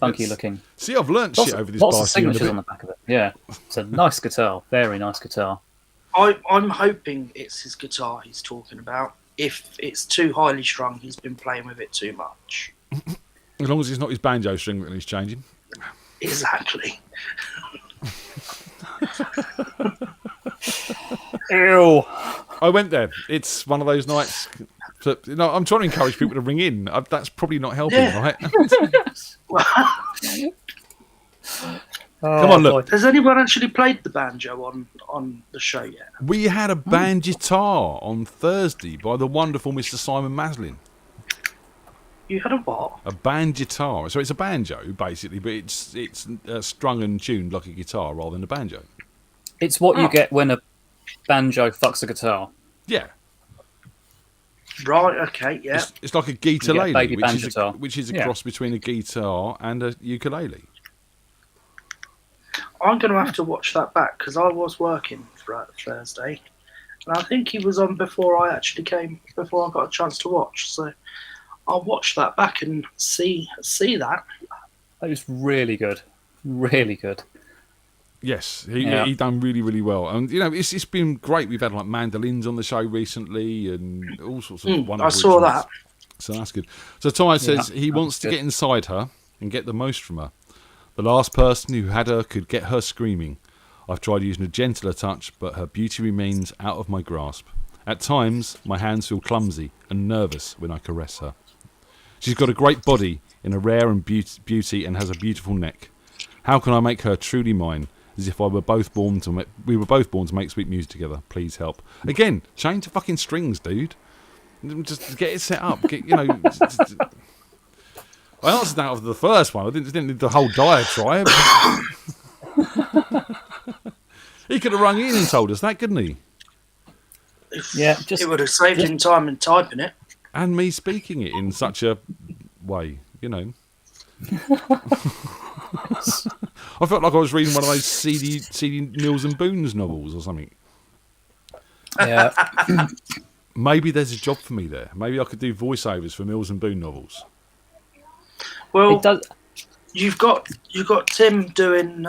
funky looking. See, I've learnt shit over this lots of past year. signatures on the back of it. Yeah, it's a nice guitar, very nice guitar. I'm hoping it's his guitar he's talking about. If it's too highly strung, he's been playing with it too much. As long as it's not his banjo string that he's changing. Exactly. Ew. I went there. It's one of those nights. I'm trying to encourage people to ring in. That's probably not helping, right? Come on, look. Has anyone actually played the banjo on the show yet? We had a band guitar on Thursday by the wonderful Mr. Simon Maslin. You had a what? A band guitar. So it's a banjo, basically, but it's strung and tuned like a guitar rather than a banjo. It's what you get when a banjo fucks a guitar. Yeah. Right, okay, yeah. It's like a guitar-lele, which is a cross between a guitar and a ukulele. I'm going to have to watch that back because I was working throughout Thursday. And I think he was on before I got a chance to watch. So I'll watch that back and see that. That was really good. Really good. Yes, he done really, really well. And, it's been great. We've had, like, mandolins on the show recently and all sorts of wonderful I saw that. So that's good. So Tomo says he wants to get inside her and get the most from her. The last person who had her could get her screaming. I've tried using a gentler touch, but her beauty remains out of my grasp. At times, my hands feel clumsy and nervous when I caress her. She's got a great body in a rare and beauty and has a beautiful neck. How can I make her truly mine? As if we were both born to make sweet music together. Please help. Again, change the fucking strings, dude. Just get it set up. I answered that after the first one. I didn't need the whole diatribe. He could have rung in and told us that, couldn't he? Yeah, it would have saved him time in typing it. And me speaking it in such a way, I felt like I was reading one of those CD Mills and Boons novels or something. Yeah. Maybe there's a job for me there. Maybe I could do voiceovers for Mills and Boon novels. Well, you've got Tim doing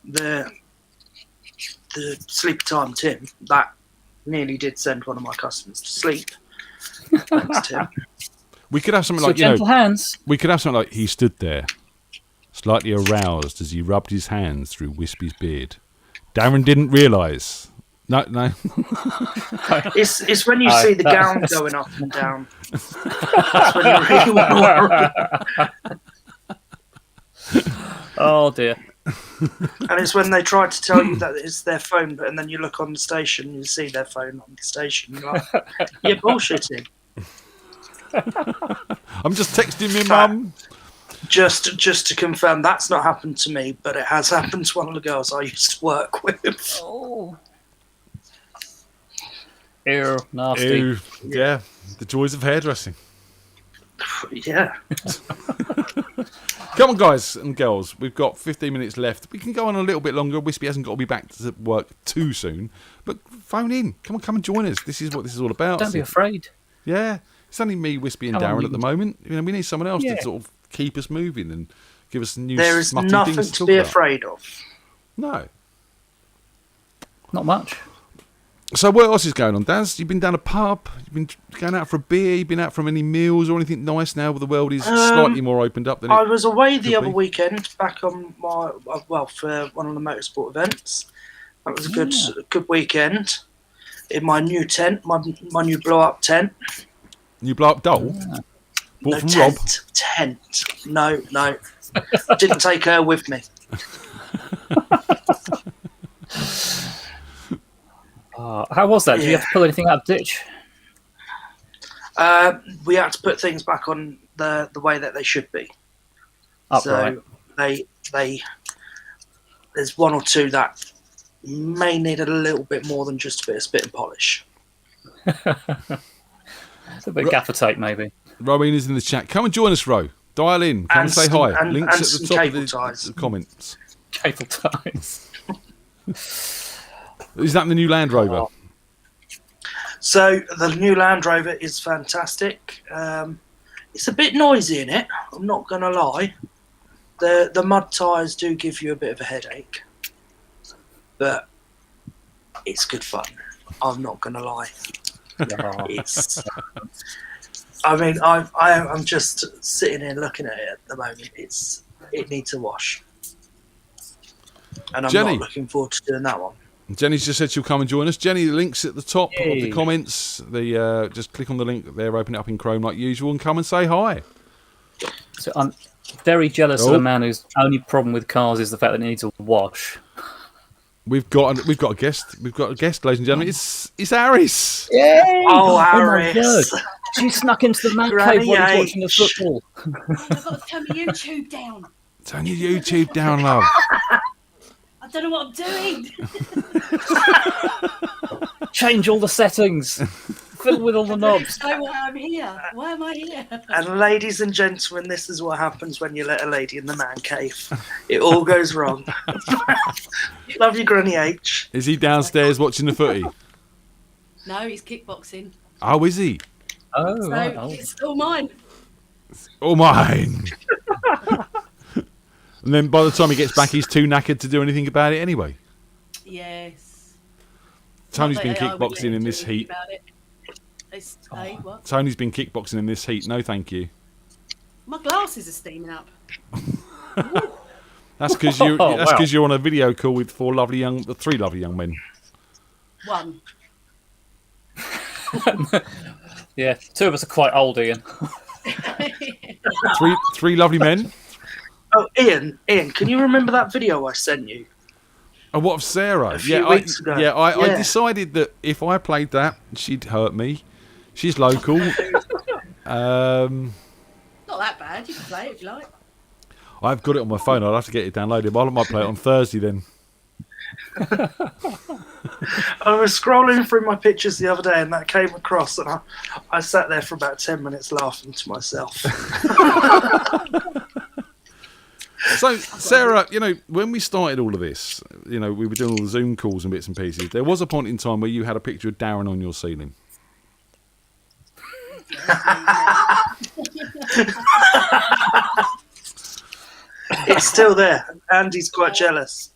the sleep time. Tim, that nearly did send one of my customers to sleep. Thanks, Tim. We could have something like gentle hands. We could have something like he stood there, slightly aroused as he rubbed his hands through Wispy's beard. Darren didn't realise. No. It's when you see the gown going up and down. That's when you really want to worry. Oh dear. And it's when they try to tell you that it's their phone, and then you look on the station and you see their phone on the station. You're like, you're bullshitting. I'm just texting my mum. Just to confirm, that's not happened to me, but it has happened to one of the girls I used to work with. Oh. Ew, nasty. Ew. Yeah, the joys of hairdressing. Yeah. Come on, guys and girls. We've got 15 minutes left. We can go on a little bit longer. Wispy hasn't got to be back to work too soon. But phone in. Come and join us. This is what this is all about. Don't be afraid. Yeah. It's only me, Wispy, and Darren at the moment. We need someone else to sort of keep us moving and give us new There is nothing to be afraid of. No. Not much. So what else is going on, Daz? You've been down a pub? You've been going out for a beer? You've been out for any meals or anything nice now? The world is slightly more opened up than I it was away the could other be. weekend, back on my for one of the motorsport events. That was a good weekend. In my new tent, my new blow up tent. You blow up doll? Bought from Rob? Tent. No. Didn't take her with me. How was that? Did you have to pull anything out of the ditch? We had to put things back on the way that they should be. Upright. So they there's one or two that may need a little bit more than just a bit of spit and polish. It's a bit of gaffer tape, maybe. Rowena's in the chat. Come and join us, Ro. Dial in. Come and say hi. Links at the top of the comments. Cable ties. Is that the new Land Rover? So the new Land Rover is fantastic. It's a bit noisy in it, I'm not going to lie. The mud tyres do give you a bit of a headache. But it's good fun. I'm not going to lie. It's. I mean, I'm just sitting here looking at it at the moment. It needs a wash, and I'm Jenny. not looking forward to doing that one. Jenny's just said she'll come and join us. Jenny, the link's at the top of the comments. Just click on the link there, open it up in Chrome like usual, and come and say hi. So I'm very jealous of a man whose only problem with cars is the fact that it needs a wash. We've got a guest. We've got a guest, ladies and gentlemen. It's Aris. Yay! Oh, my Aris. God. She snuck into the man cave while he was watching the football. I've got to turn my YouTube down. Turn your YouTube down, love. I don't know what I'm doing. Change all the settings. Fiddle with all the knobs. I don't know why I'm here. Why am I here? And ladies and gentlemen, this is what happens when you let a lady in the man cave. It all goes wrong. Love you, Granny H. Is he downstairs watching the footy? No, he's kickboxing. Oh, is he? Oh, So right. it's all mine. Oh, mine. And then by the time he gets back, he's too knackered to do anything about it anyway. Yes. Tony's Not been that I would let kickboxing him in do this anything heat. about it. It's, hey, what? Tony's been kickboxing in this heat. No, thank you. My glasses are steaming up. That's because you're on a video call with three lovely young men. One. Yeah, two of us are quite old, Ian. Three lovely men. Oh, Ian, can you remember that video I sent you? Oh, what of Sarah? A few weeks ago. I decided that if I played that, she'd hurt me. She's local. Not that bad. You can play it if you like. I've got it on my phone. I'll have to get it downloaded. I might play it on Thursday then. I was scrolling through my pictures the other day and that came across, and I sat there for about 10 minutes laughing to myself. So, Sarah, when we started all of this, we were doing all the Zoom calls and bits and pieces. There was a point in time where you had a picture of Darren on your ceiling. It's still there. Andy's quite jealous.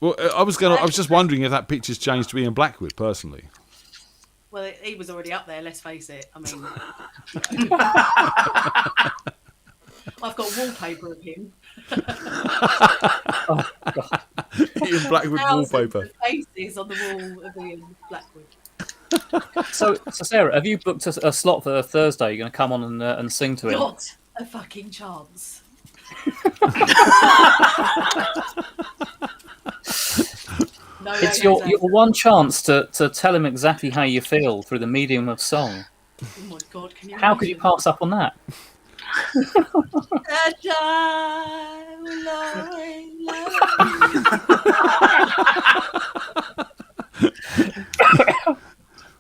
Well, I was just wondering if that picture's changed to Ian Blackwood personally. Well, he was already up there. Let's face it. I mean, I've got wallpaper of him. Ian Blackwood wallpaper. Faces on the wall of Ian Blackwood. So Sarah, have you booked a slot for Thursday? You're going to come on and sing to it? Not a fucking chance. No, It's your one chance to tell him exactly how you feel through the medium of song. Oh my God! Can you? How could you pass up on that?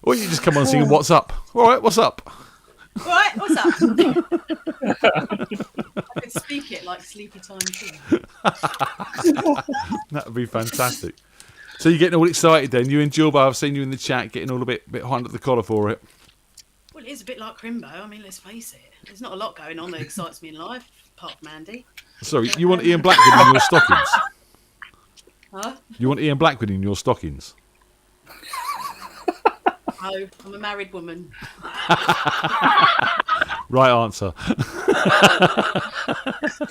Or you just come on singing "What's Up." All right, what's up? All right, what's up? I could speak it like Sleepy Time too. That would be fantastic. So you're getting all excited then. You and Jilba, I've seen you in the chat getting all a bit hot under the collar for it. Well, it is a bit like Crimbo. I mean, let's face it. There's not a lot going on that excites me in life, apart from Andy. Sorry, you want Ian Blackwood in your stockings? Huh? You want Ian Blackwood in your stockings? No, I'm a married woman. Right answer.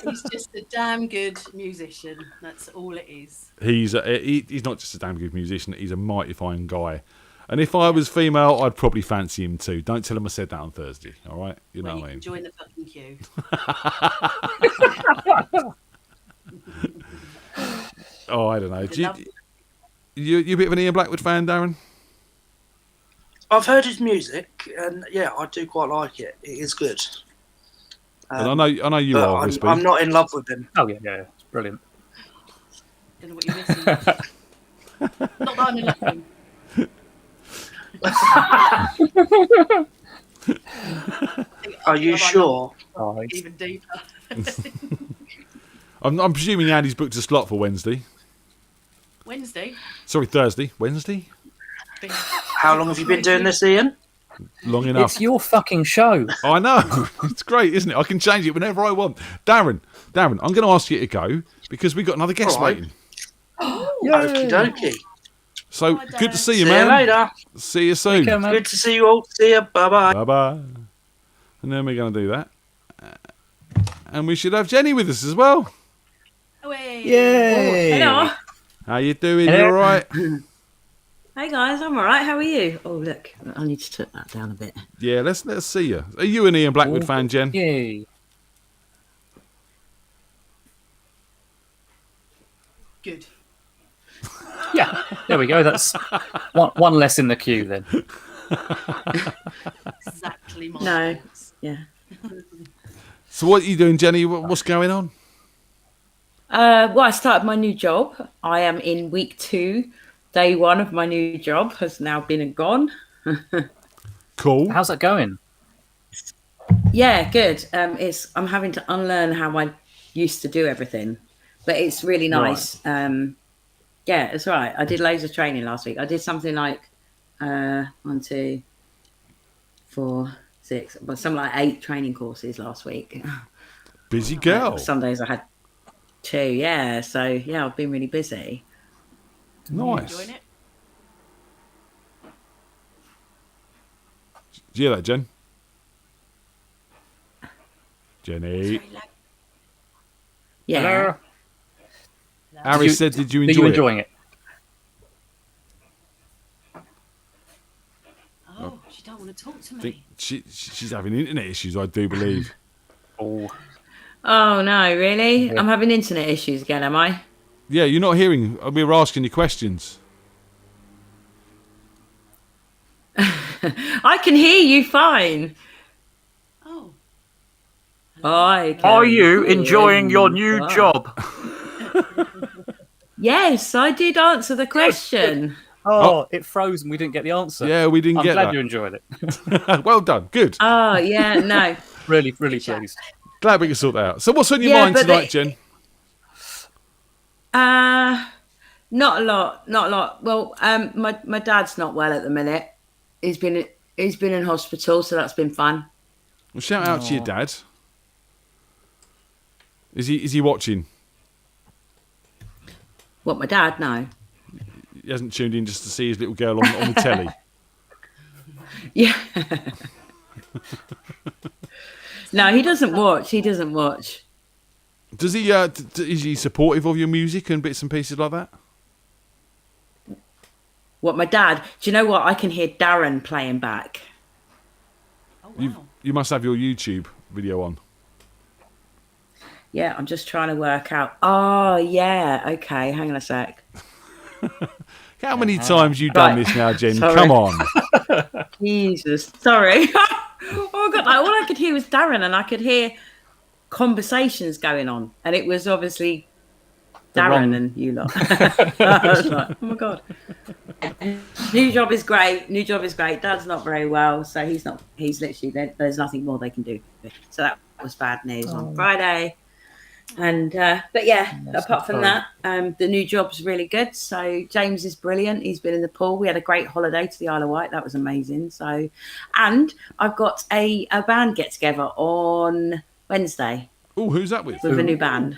He's just a damn good musician. That's all it is. He's not just a damn good musician. He's a mighty fine guy. And if I was female, I'd probably fancy him too. Don't tell him I said that on Thursday. All right, you know what I mean. Join the fucking queue. Oh, I don't know. You a bit of an Ian Blackwood fan, Darren? I've heard his music, and yeah, I do quite like it. It is good. And I know you are. I'm not in love with him. Oh yeah, it's brilliant. Don't know what you're missing. Not that I'm in love with him. Are you sure? Even deeper. I'm presuming Andy's booked a slot for Wednesday. Wednesday. Sorry, Thursday. Wednesday? How long have you been doing this, Ian? Long enough. It's your fucking show. I know. It's great, isn't it? I can change it whenever I want. Darren, I'm going to ask you to go because we've got another guest waiting. Okie dokie. So, good to see you, See man. you later. See you soon. Good to see you all. See you. Bye-bye. Bye-bye. And then we're going to do that. And we should have Jenny with us as well. Away. Yay! Hello. How you doing? You all right? Hey guys, I'm alright. How are you? Oh look, I need to turn that down a bit. Yeah, let's see you. Are you an Ian Blackwood fan, Jen? Yay. Good. Yeah, there we go. That's one less in the queue then. Exactly my No. thoughts. Yeah. So what are you doing, Jenny? What's going on? Well, I started my new job. I am in week 2. Day 1 of my new job has now been and gone. Cool. How's that going? Yeah, good. I'm having to unlearn how I used to do everything, but it's really nice. Right. Yeah, it's all right. I did loads of training last week. I did something like 1, 2, 4, 6, but something like 8 training courses last week. Busy girl. Sundays I had 2. Yeah, so yeah, I've been really busy. Nice. Enjoying it? Did you hear that, Jen? Jenny. Yeah. Hello? Harry said, did you Are enjoy you it? enjoying it? Oh, she don't want to talk to I think me. she's having internet issues, I do believe. Oh, Oh no, really? Yeah. I'm having internet issues again, am I? Yeah, you're not hearing. We were asking you questions. I can hear you fine. Oh, I can are you hear enjoying your new fine. job? Yes, I did answer the question. Oh, it froze and we didn't get the answer. Yeah, we didn't I'm get glad that. you enjoyed it. Well done. Good. Oh, yeah, no. Really pleased. Glad we can sort that out. So what's on your Yeah, mind but tonight, Jen? Not a lot. Well, my dad's not well at the minute. He's been in hospital, so that's been fun. Well, shout out to your dad. Is he watching? What, my dad? No. He hasn't tuned in just to see his little girl on the telly. Yeah. No, he doesn't watch. Does he? Is he supportive of your music and bits and pieces like that? What, my dad? Do you know what? I can hear Darren playing back. oh wow. You must have your YouTube video on. Yeah, I'm just trying to work out. Oh, yeah. Okay, hang on a sec. How many times you done Right. this now, Jen? Sorry. Come on. Jesus, sorry. Oh God! All I could hear was Darren, and I could hear conversations going on, and it was obviously Darren wrong- and you lot. I was like, oh my God. New job is great. Dad's not very well, so he's literally there's nothing more they can do. So that was bad news on Friday. And but yeah, apart from that, the new job's really good. So James is brilliant. He's been in the pool. We had a great holiday to the Isle of Wight. That was amazing. So, and I've got a band get together on Wednesday Oh, who's that with? with a new band.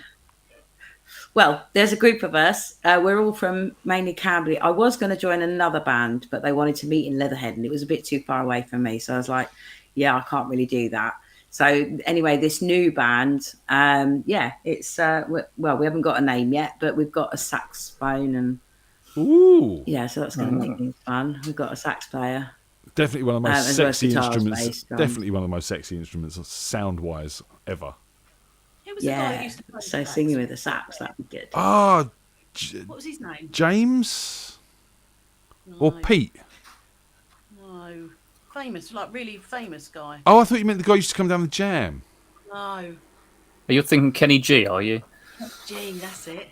Well, there's a group of us. We're all from mainly Camberley. I was going to join another band, but they wanted to meet in Leatherhead, and it was a bit too far away from me. So I was like, yeah, I can't really do that. So anyway, this new band, it's we haven't got a name yet, but we've got a saxophone and so that's going to make things fun. We've got a sax player. Definitely one of the most sexy instruments. Based, definitely one of the most sexy instruments, sound-wise, ever. Who was the guy who used to play so the singing sax? with the sax, that'd be good. Oh, What was his name? James No, or Pete? No. Famous, like really famous guy. Oh, I thought you meant the guy who used to come down the Jam. No. You're thinking Kenny G, are you? Gee, that's it.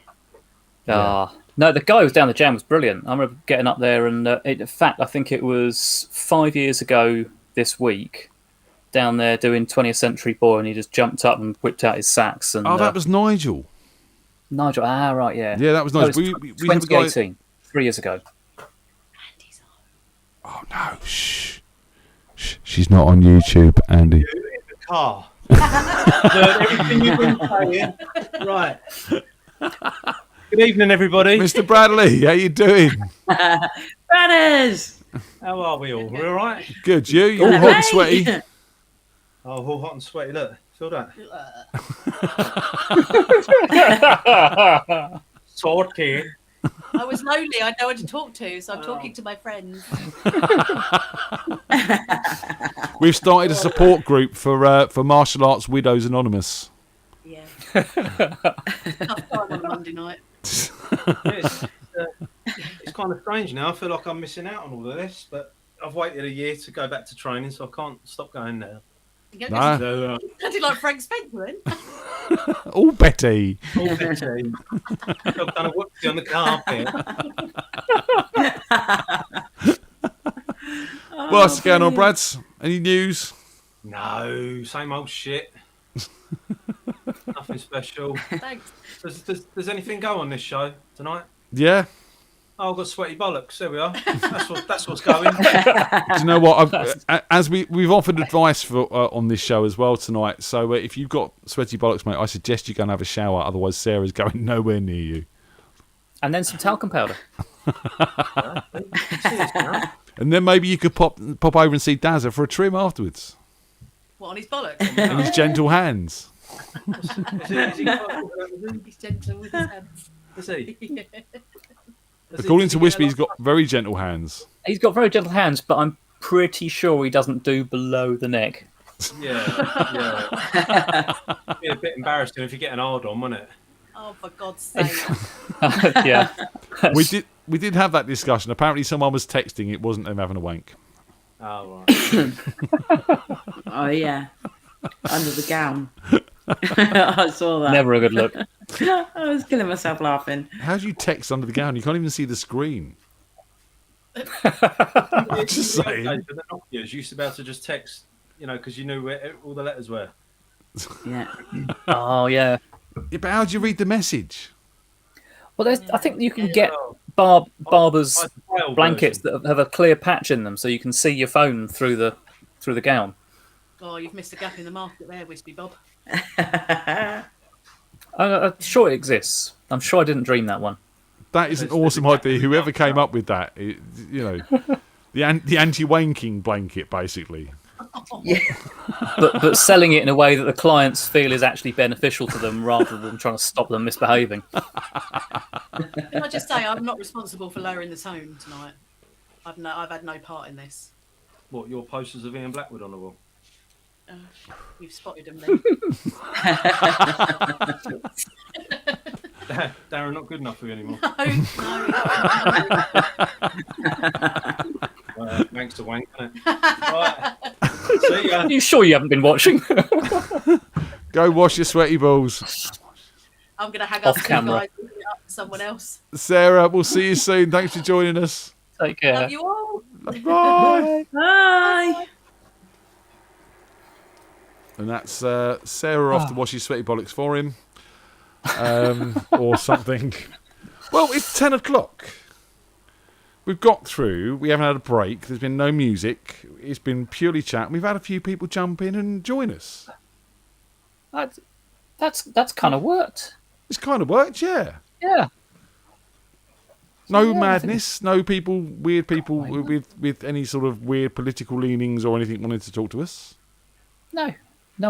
No, the guy who was down the Jam was brilliant. I remember getting up there, and in fact, I think it was 5 years ago this week, down there doing 20th Century Boy, and he just jumped up and whipped out his sax. And, that was Nigel. Nigel, right, yeah. Yeah, that was nice. No, we 2018, 3 years ago. Oh, no, shh. She's not on YouTube, Andy. In the car. Everything you've been saying. Right. Good evening, everybody. Mr. Bradley, how you doing? Brothers! How are we all? We all right? Good, you? You all hot and sweaty? Oh, all hot and sweaty. Look, feel that. Sorted. I was lonely. I had no one to talk to, so I'm talking to my friends. We've started a support group for Martial Arts Widows Anonymous. Yeah. Tough time on a Monday night. It's kind of strange now. I feel like I'm missing out on all of this, but I've waited a year to go back to training, so I can't stop going now. Nah. So, I did like Frank Spencer then. All Betty. all Betty. I've done a whoopsie on the carpet. What else is going on, Brads? Any news? No, same old shit. Nothing special. Thanks. Does anything go on this show tonight? Yeah. Oh, I've got sweaty bollocks. There we are. That's what's going. Do you know what? As we've offered advice for on this show as well tonight. So if you've got sweaty bollocks, mate, I suggest you go and have a shower. Otherwise, Sarah's going nowhere near you. And then some talcum powder. And then maybe you could pop over and see Dazza for a trim afterwards. What, on his bollocks? And his gentle hands. He's gentle with his hands. Is he? Yeah. According to Wispy, he's got very gentle hands. He's got very gentle hands, but I'm pretty sure he doesn't do below the neck. Yeah. It'd be a bit embarrassing if you get an hard on, wouldn't it? Oh, for God's sake. Yeah. We did have that discussion. Apparently someone was texting, it wasn't them having a wank. Oh, right. Oh, yeah. Under the gown. I saw that. Never a good look. I was killing myself laughing. How do you text under the gown? You can't even see the screen. Just saying. The Nokias used to be able to just text, because you knew where all the letters were. Yeah. Oh, yeah. Yeah, but how do you read the message? Well, I think you can get Barbers blankets that have a clear patch in them, so you can see your phone through the gown. Oh, you've missed a gap in the market there, Wispy Bob. I'm sure it exists. I'm sure I didn't dream that one. That is an awesome idea. Whoever came up with that, the anti-wanking blanket, basically. Yeah. But selling it in a way that the clients feel is actually beneficial to them, rather than trying to stop them misbehaving. Can I just say, I'm not responsible for lowering the tone tonight. I've had no part in this. What, your posters of Ian Blackwood on the wall? You've spotted them then. Darren, not good enough for you anymore. No. Thanks to wank, isn't it? Right. See ya. Are you sure you haven't been watching? Go wash your sweaty balls. I'm going to hang Off up camera. You guys and give it up to someone else. Sarah, we'll see you soon. Thanks for joining us. Take care. Love you all. Bye. Bye. And that's Sarah off to wash his sweaty bollocks for him. Or something. Well, it's 10 o'clock. We've got through. We haven't had a break. There's been no music. It's been purely chat. We've had a few people jump in and join us. That's kind of worked. It's kind of worked, yeah. Yeah. No madness, no weird people with any sort of weird political leanings or anything wanting to talk to us. No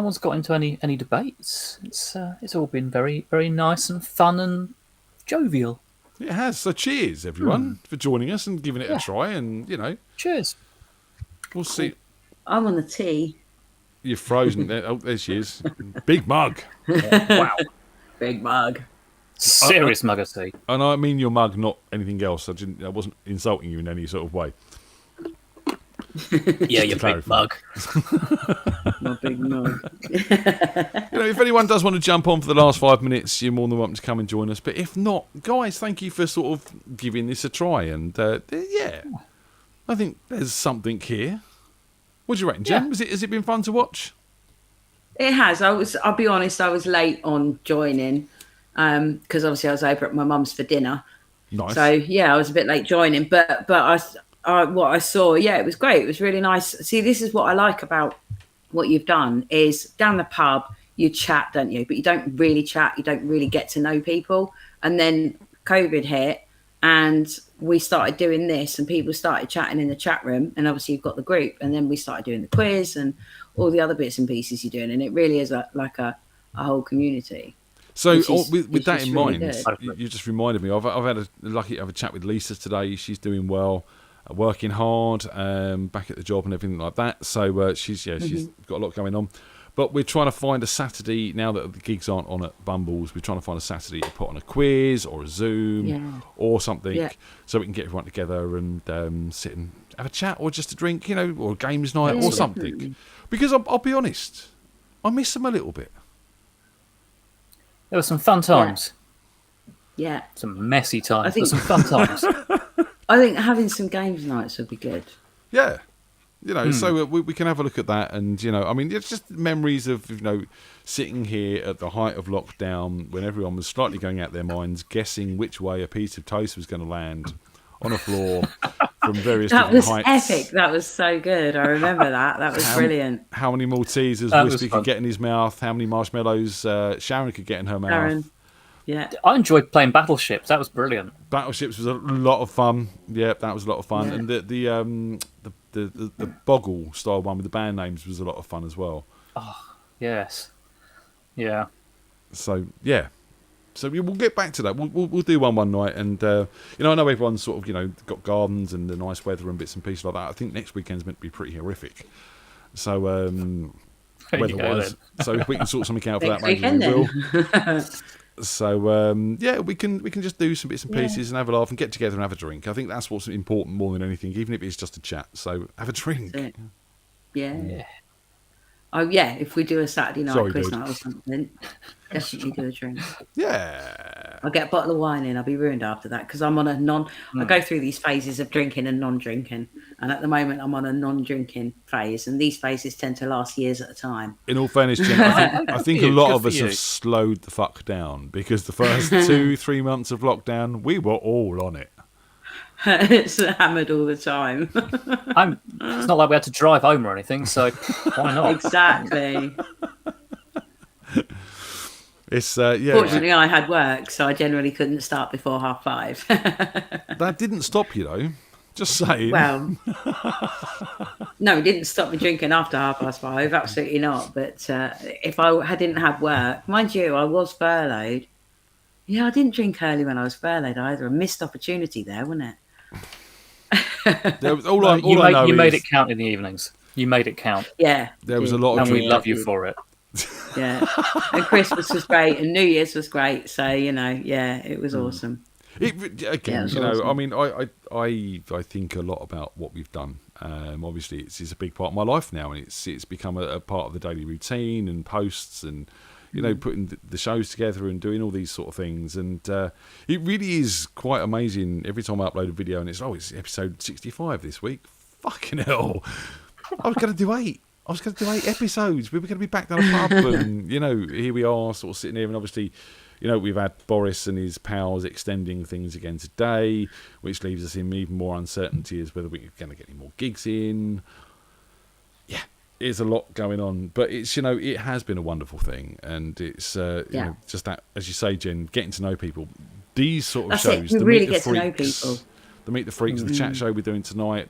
one's got into any debates. It's all been very, very nice and fun and jovial. It has. So cheers, everyone, for joining us and giving it a try. And, cheers. We'll see. I'm on the tea. You're frozen. There she is. Big mug. Wow. Big mug. Serious mug of tea. And I mean your mug, not anything else. I wasn't insulting you in any sort of way. Yeah, your big mug. My big mug. If anyone does want to jump on for the last 5 minutes, you're more than welcome to come and join us. But if not, guys, thank you for sort of giving this a try. And I think there's something here. What do you reckon, Jem? Has it been fun to watch? It has. I'll be honest, I was late on joining because obviously I was over at my mum's for dinner. Nice. So I was a bit late joining, but what I saw, it was great. It was really nice. See, this is what I like about what you've done is down the pub, you chat, don't you? But you don't really chat. You don't really get to know people. And then COVID hit and we started doing this and people started chatting in the chat room. And obviously you've got the group. And then we started doing the quiz and all the other bits and pieces you're doing. And it really is like a whole community. So with that in mind, you just reminded me. I've had lucky to have a chat with Lisa today. She's doing well, working hard, back at the job and everything like that. So she's got a lot going on. But we're trying to find a Saturday now that the gigs aren't on at Bumbles. We're trying to find a Saturday to put on a quiz or a Zoom or something, so we can get everyone together and sit and have a chat or just a drink, or a games night or something. Definitely. Because I'll be honest, I miss them a little bit. There were some fun times. Yeah. Some messy times, but some fun times. I think having some games nights would be good. Yeah. So we can have a look at that. And, it's just memories of, sitting here at the height of lockdown when everyone was slightly going out their minds, guessing which way a piece of toast was going to land on a floor from various different heights. That was epic. That was so good. I remember that. That was brilliant. How many Maltesers Wispy could get in his mouth, how many marshmallows Sharon could get in her mouth. Yeah. I enjoyed playing Battleships. That was brilliant. Battleships was a lot of fun. Yeah, that was a lot of fun. Yeah. And the Boggle style one with the band names was a lot of fun as well. Oh, yes. Yeah. So, yeah. So we'll get back to that. We'll do one night. And, I know everyone's sort of, got gardens and the nice weather and bits and pieces like that. I think next weekend's meant to be pretty horrific. So, weather-wise. So if we can sort something out for that, maybe we will. So we can just do some bits and pieces and have a laugh and get together and have a drink. I think that's what's important more than anything, even if it's just a chat. So have a drink. Yeah. Oh yeah, if we do a Saturday night quiz night or something, definitely do a drink. Yeah. I'll get a bottle of wine in. I'll be ruined after that because I'm on a I go through these phases of drinking and non-drinking, and at the moment I'm on a non-drinking phase, and these phases tend to last years at a time. In all fairness, Jen, I think a lot of us have slowed the fuck down because the first 2-3 months of lockdown, we were all on it. It's hammered all the time. It's not like we had to drive home or anything, so why not? Exactly. It's Fortunately, I had work, so I generally couldn't start before 5:30. That didn't stop you, though. Just saying. Well, no, it didn't stop me drinking after 5:30. Absolutely not. But if I didn't have work, mind you, I was furloughed. Yeah, I didn't drink early when I was furloughed either. A missed opportunity there, wasn't it? You made it count in the evenings. You made it count. Yeah. There was a lot of drinking. And we love you for it. Yeah. And Christmas was great and New Year's was great. So, it was awesome. Awesome. I mean, I think a lot about what we've done. Obviously, it's a big part of my life now, and it's become a part of the daily routine and posts and putting the shows together and doing all these sort of things. And it really is quite amazing every time I upload a video and it's episode 65 this week. Fucking hell. I was going to do 8 episodes. We were going to be back down a pub and, here we are sort of sitting here and obviously, we've had Boris and his pals extending things again today, which leaves us in even more uncertainty as whether we're going to get any more gigs in. Yeah. is a lot going on, but it's it has been a wonderful thing, and it's just that, as you say, Jen, getting to know people. These sort of shows, you really get to know people. The Meet the Freaks, the chat show we're doing tonight,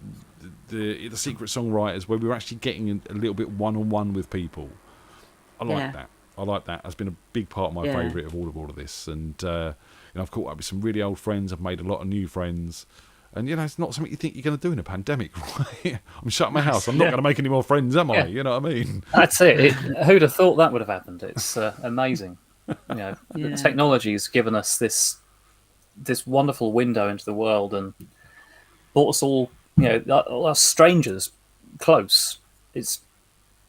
the Secret Songwriters, where we're actually getting a little bit one-on-one with people. I like that. I like that. That's been a big part of my favourite of all of this, and I've caught up with some really old friends. I've made a lot of new friends. And, it's not something you think you're going to do in a pandemic, right? I'm shut in my house. I'm not going to make any more friends, am I? You know what I mean? That's it. Who'd have thought that would have happened? It's amazing. The technology has given us this wonderful window into the world and brought us all, us strangers close. It's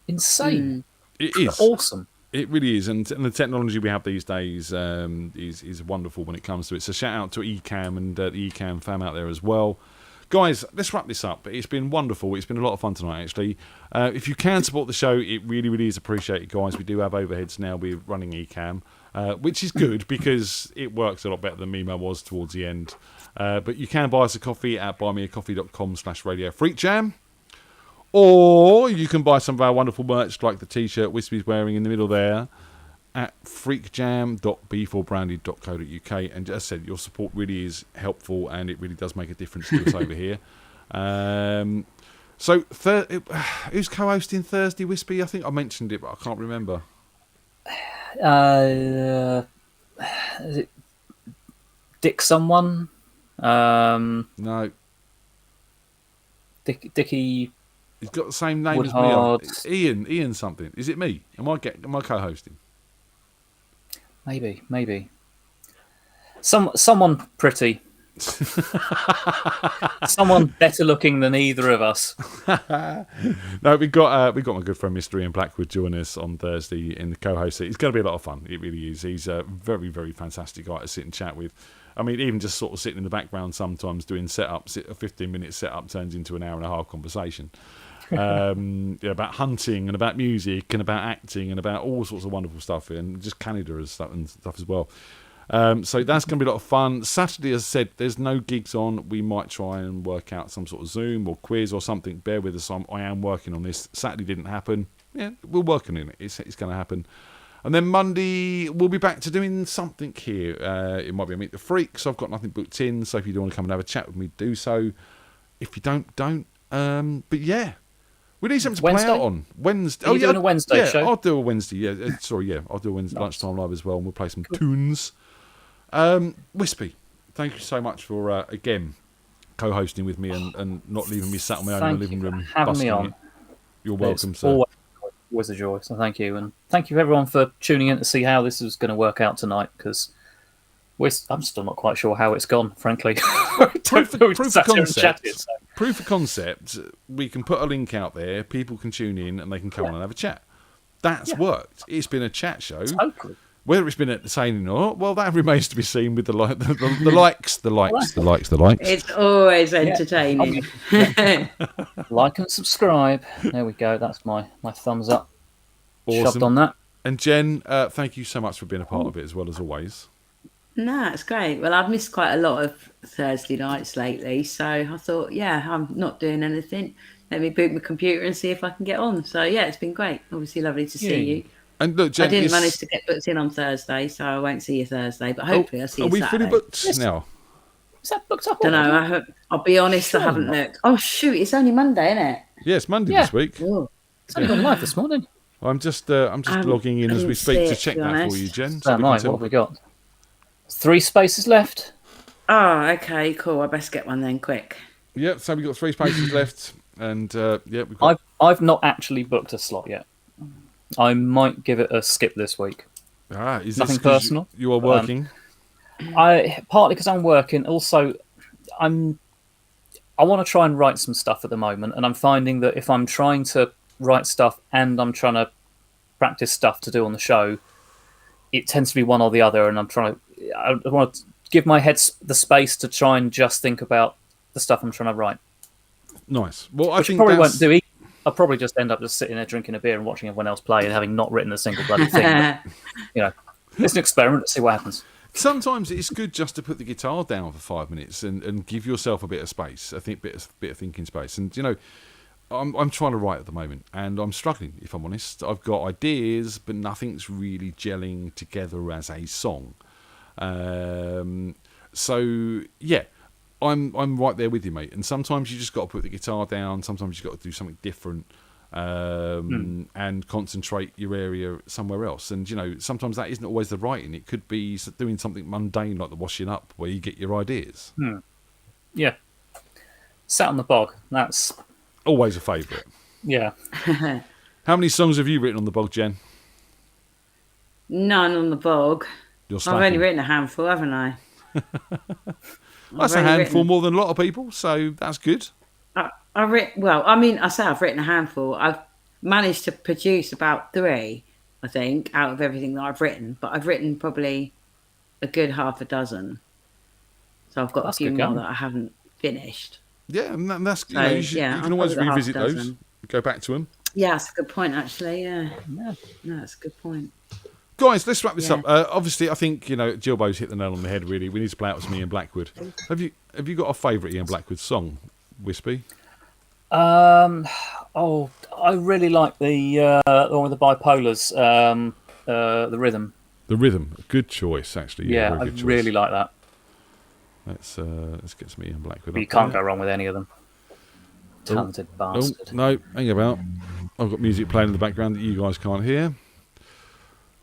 insane. It is. Awesome. It really is, and the technology we have these days is wonderful when it comes to it. So shout out to Ecamm and the Ecamm fam out there as well. Guys, let's wrap this up. It's been wonderful. It's been a lot of fun tonight, actually. If you can support the show, it really, really is appreciated, guys. We do have overheads now. We're running Ecamm, which is good because it works a lot better than Mimo was towards the end. But you can buy us a coffee at buymeacoffee.com/RadioFreakJam. Or you can buy some of our wonderful merch, like the T-shirt Wispy's wearing in the middle there, at freakjam.b4branded.co.uk. And as I said, your support really is helpful, and it really does make a difference to us over here. So, who's co-hosting Thursday, Wispy? I think I mentioned it, but I can't remember. Is it Dick someone? No. Dickie... He's got the same name Woodhard. as me. Ian something. Is it me? Am I co-hosting? Maybe. Someone pretty. Someone better looking than either of us. No, we got my good friend Mr. Ian Blackwood joining us on Thursday in the co-host seat. It's going to be a lot of fun. It really is. He's a very, very fantastic guy to sit and chat with. I mean, even just sort of sitting in the background sometimes doing setups, a 15-minute setup turns into an hour-and-a-half conversation. About hunting and about music and about acting and about all sorts of wonderful stuff, and just Canada and stuff as well. So that's going to be a lot of fun. Saturday, as I said, there's no gigs on. We might try and work out some sort of Zoom or quiz or something. Bear with us. I am working on this. Saturday didn't happen. Yeah, we're working on it. It's going to happen. And then Monday, we'll be back to doing something here. It might be a Meet the Freaks. I've got nothing booked in, so if you do want to come and have a chat with me, do so. If you don't. But yeah. We need something to play out on. Wednesday. Are you doing a Wednesday show? I'll do a Wednesday, yeah. I'll do a Wednesday lunchtime live as well, and we'll play some tunes. Wispy, thank you so much for, again, co-hosting with me and not leaving me sat on my own in the living room. Having me on. You're welcome, sir. Always a joy, so thank you. And thank you everyone for tuning in to see how this is going to work out tonight, because I'm still not quite sure how it's gone, frankly. Proof of concept, we can put a link out there, people can tune in and they can come on and have a chat. That's worked. It's been a chat show. Totally. Whether it's been entertaining or not, well, that remains to be seen with the likes. It's always entertaining. Like and subscribe. There we go. That's my thumbs up. Awesome. Shoved on that. And Jen, thank you so much for being a part of it as well as always. No, it's great. Well, I've missed quite a lot of Thursday nights lately, so I thought, I'm not doing anything. Let me boot my computer and see if I can get on. So, it's been great. Obviously, lovely to see you. And look, Jen, I didn't manage to get booked in on Thursday, so I won't see you Thursday, but hopefully I'll see you Saturday. Are we fully booked now? Is that booked up? I don't know. I'll be honest, I haven't looked. Oh, shoot, it's only Monday, isn't it? Yeah, it's Monday this week. Oh. It's only gone live this morning. Well, I'm just logging in as we speak to check that for you, Jen. What have we got? 3 spaces left. Oh, okay, cool. I best get one then, quick. Yeah, so we've got 3 spaces left, and we've got... I've not actually booked a slot yet. I might give it a skip this week. Is nothing this personal? You are working. Partly because I'm working. Also, I want to try and write some stuff at the moment, and I'm finding that if I'm trying to write stuff and I'm trying to practice stuff to do on the show, it tends to be one or the other. And I want to give my head the space to try and just think about the stuff I'm trying to write. Nice. Well, I probably won't do either. I'll probably just end up just sitting there drinking a beer and watching everyone else play and having not written a single bloody thing. But, it's an experiment. Let's see what happens. Sometimes it's good just to put the guitar down for 5 minutes and give yourself a bit of space. I think bit of thinking space. And I'm trying to write at the moment, and I'm struggling, if I'm honest. I've got ideas, but nothing's really gelling together as a song. So yeah, I'm right there with you, mate. And sometimes you just got to put the guitar down. Sometimes you got to do something different, and concentrate your area somewhere else. And sometimes that isn't always the writing. It could be doing something mundane like the washing up, where you get your ideas. Yeah, Sat on the Bog. That's always a favourite. Yeah. How many songs have you written on the bog, Jen? None on the bog. I've only written a handful, haven't I? That's a handful more than a lot of people, so that's good. I've written a handful. I've managed to produce about 3, I think, out of everything that I've written, but I've written probably a good half a dozen. So I've got a few more that I haven't finished. Yeah, and that's you can always revisit those, go back to them. Yeah, that's a good point, actually. Yeah, no, that's a good point. Guys, let's wrap this up. Obviously, I think Gilbo's hit the nail on the head. Really, we need to play out with Ian Blackwood. Have you got a favourite Ian Blackwood song, Wispy? I really like the one with the bipolars. The Rhythm. The Rhythm, good choice, actually. Yeah, I really like that. Let's get some Ian Blackwood. You can't go wrong with any of them. Talented bastard. No, hang about. I've got music playing in the background that you guys can't hear.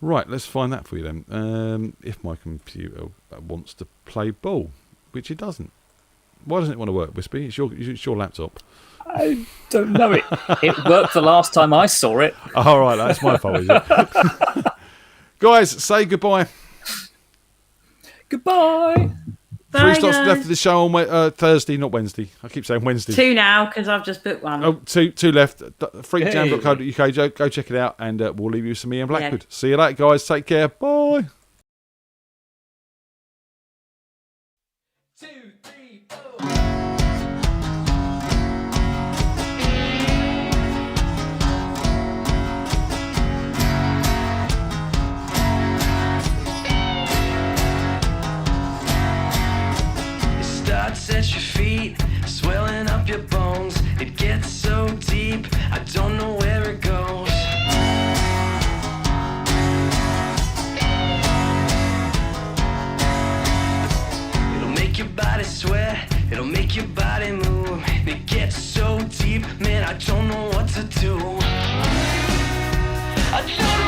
Right, let's find that for you then. If my computer wants to play ball, which it doesn't. Why doesn't it want to work, Wispy? It's your laptop. I don't know it. It worked the last time I saw it. All right, that's my fault, is it? Guys, say goodbye. Goodbye. Bye, 3 slots left of the show on Thursday, not Wednesday. I keep saying Wednesday. 2 now, because I've just booked one. Oh, two left. FreakJam.co.uk. Go check it out, and we'll leave you with some Ian Blackwood. Yeah. See you later, guys. Take care. Bye. 2, 3, 4. Starts at your feet, swelling up your bones. It gets so deep, I don't know where it goes. It'll make your body sweat, it'll make your body move. It gets so deep, man, I don't know what to do. I don't know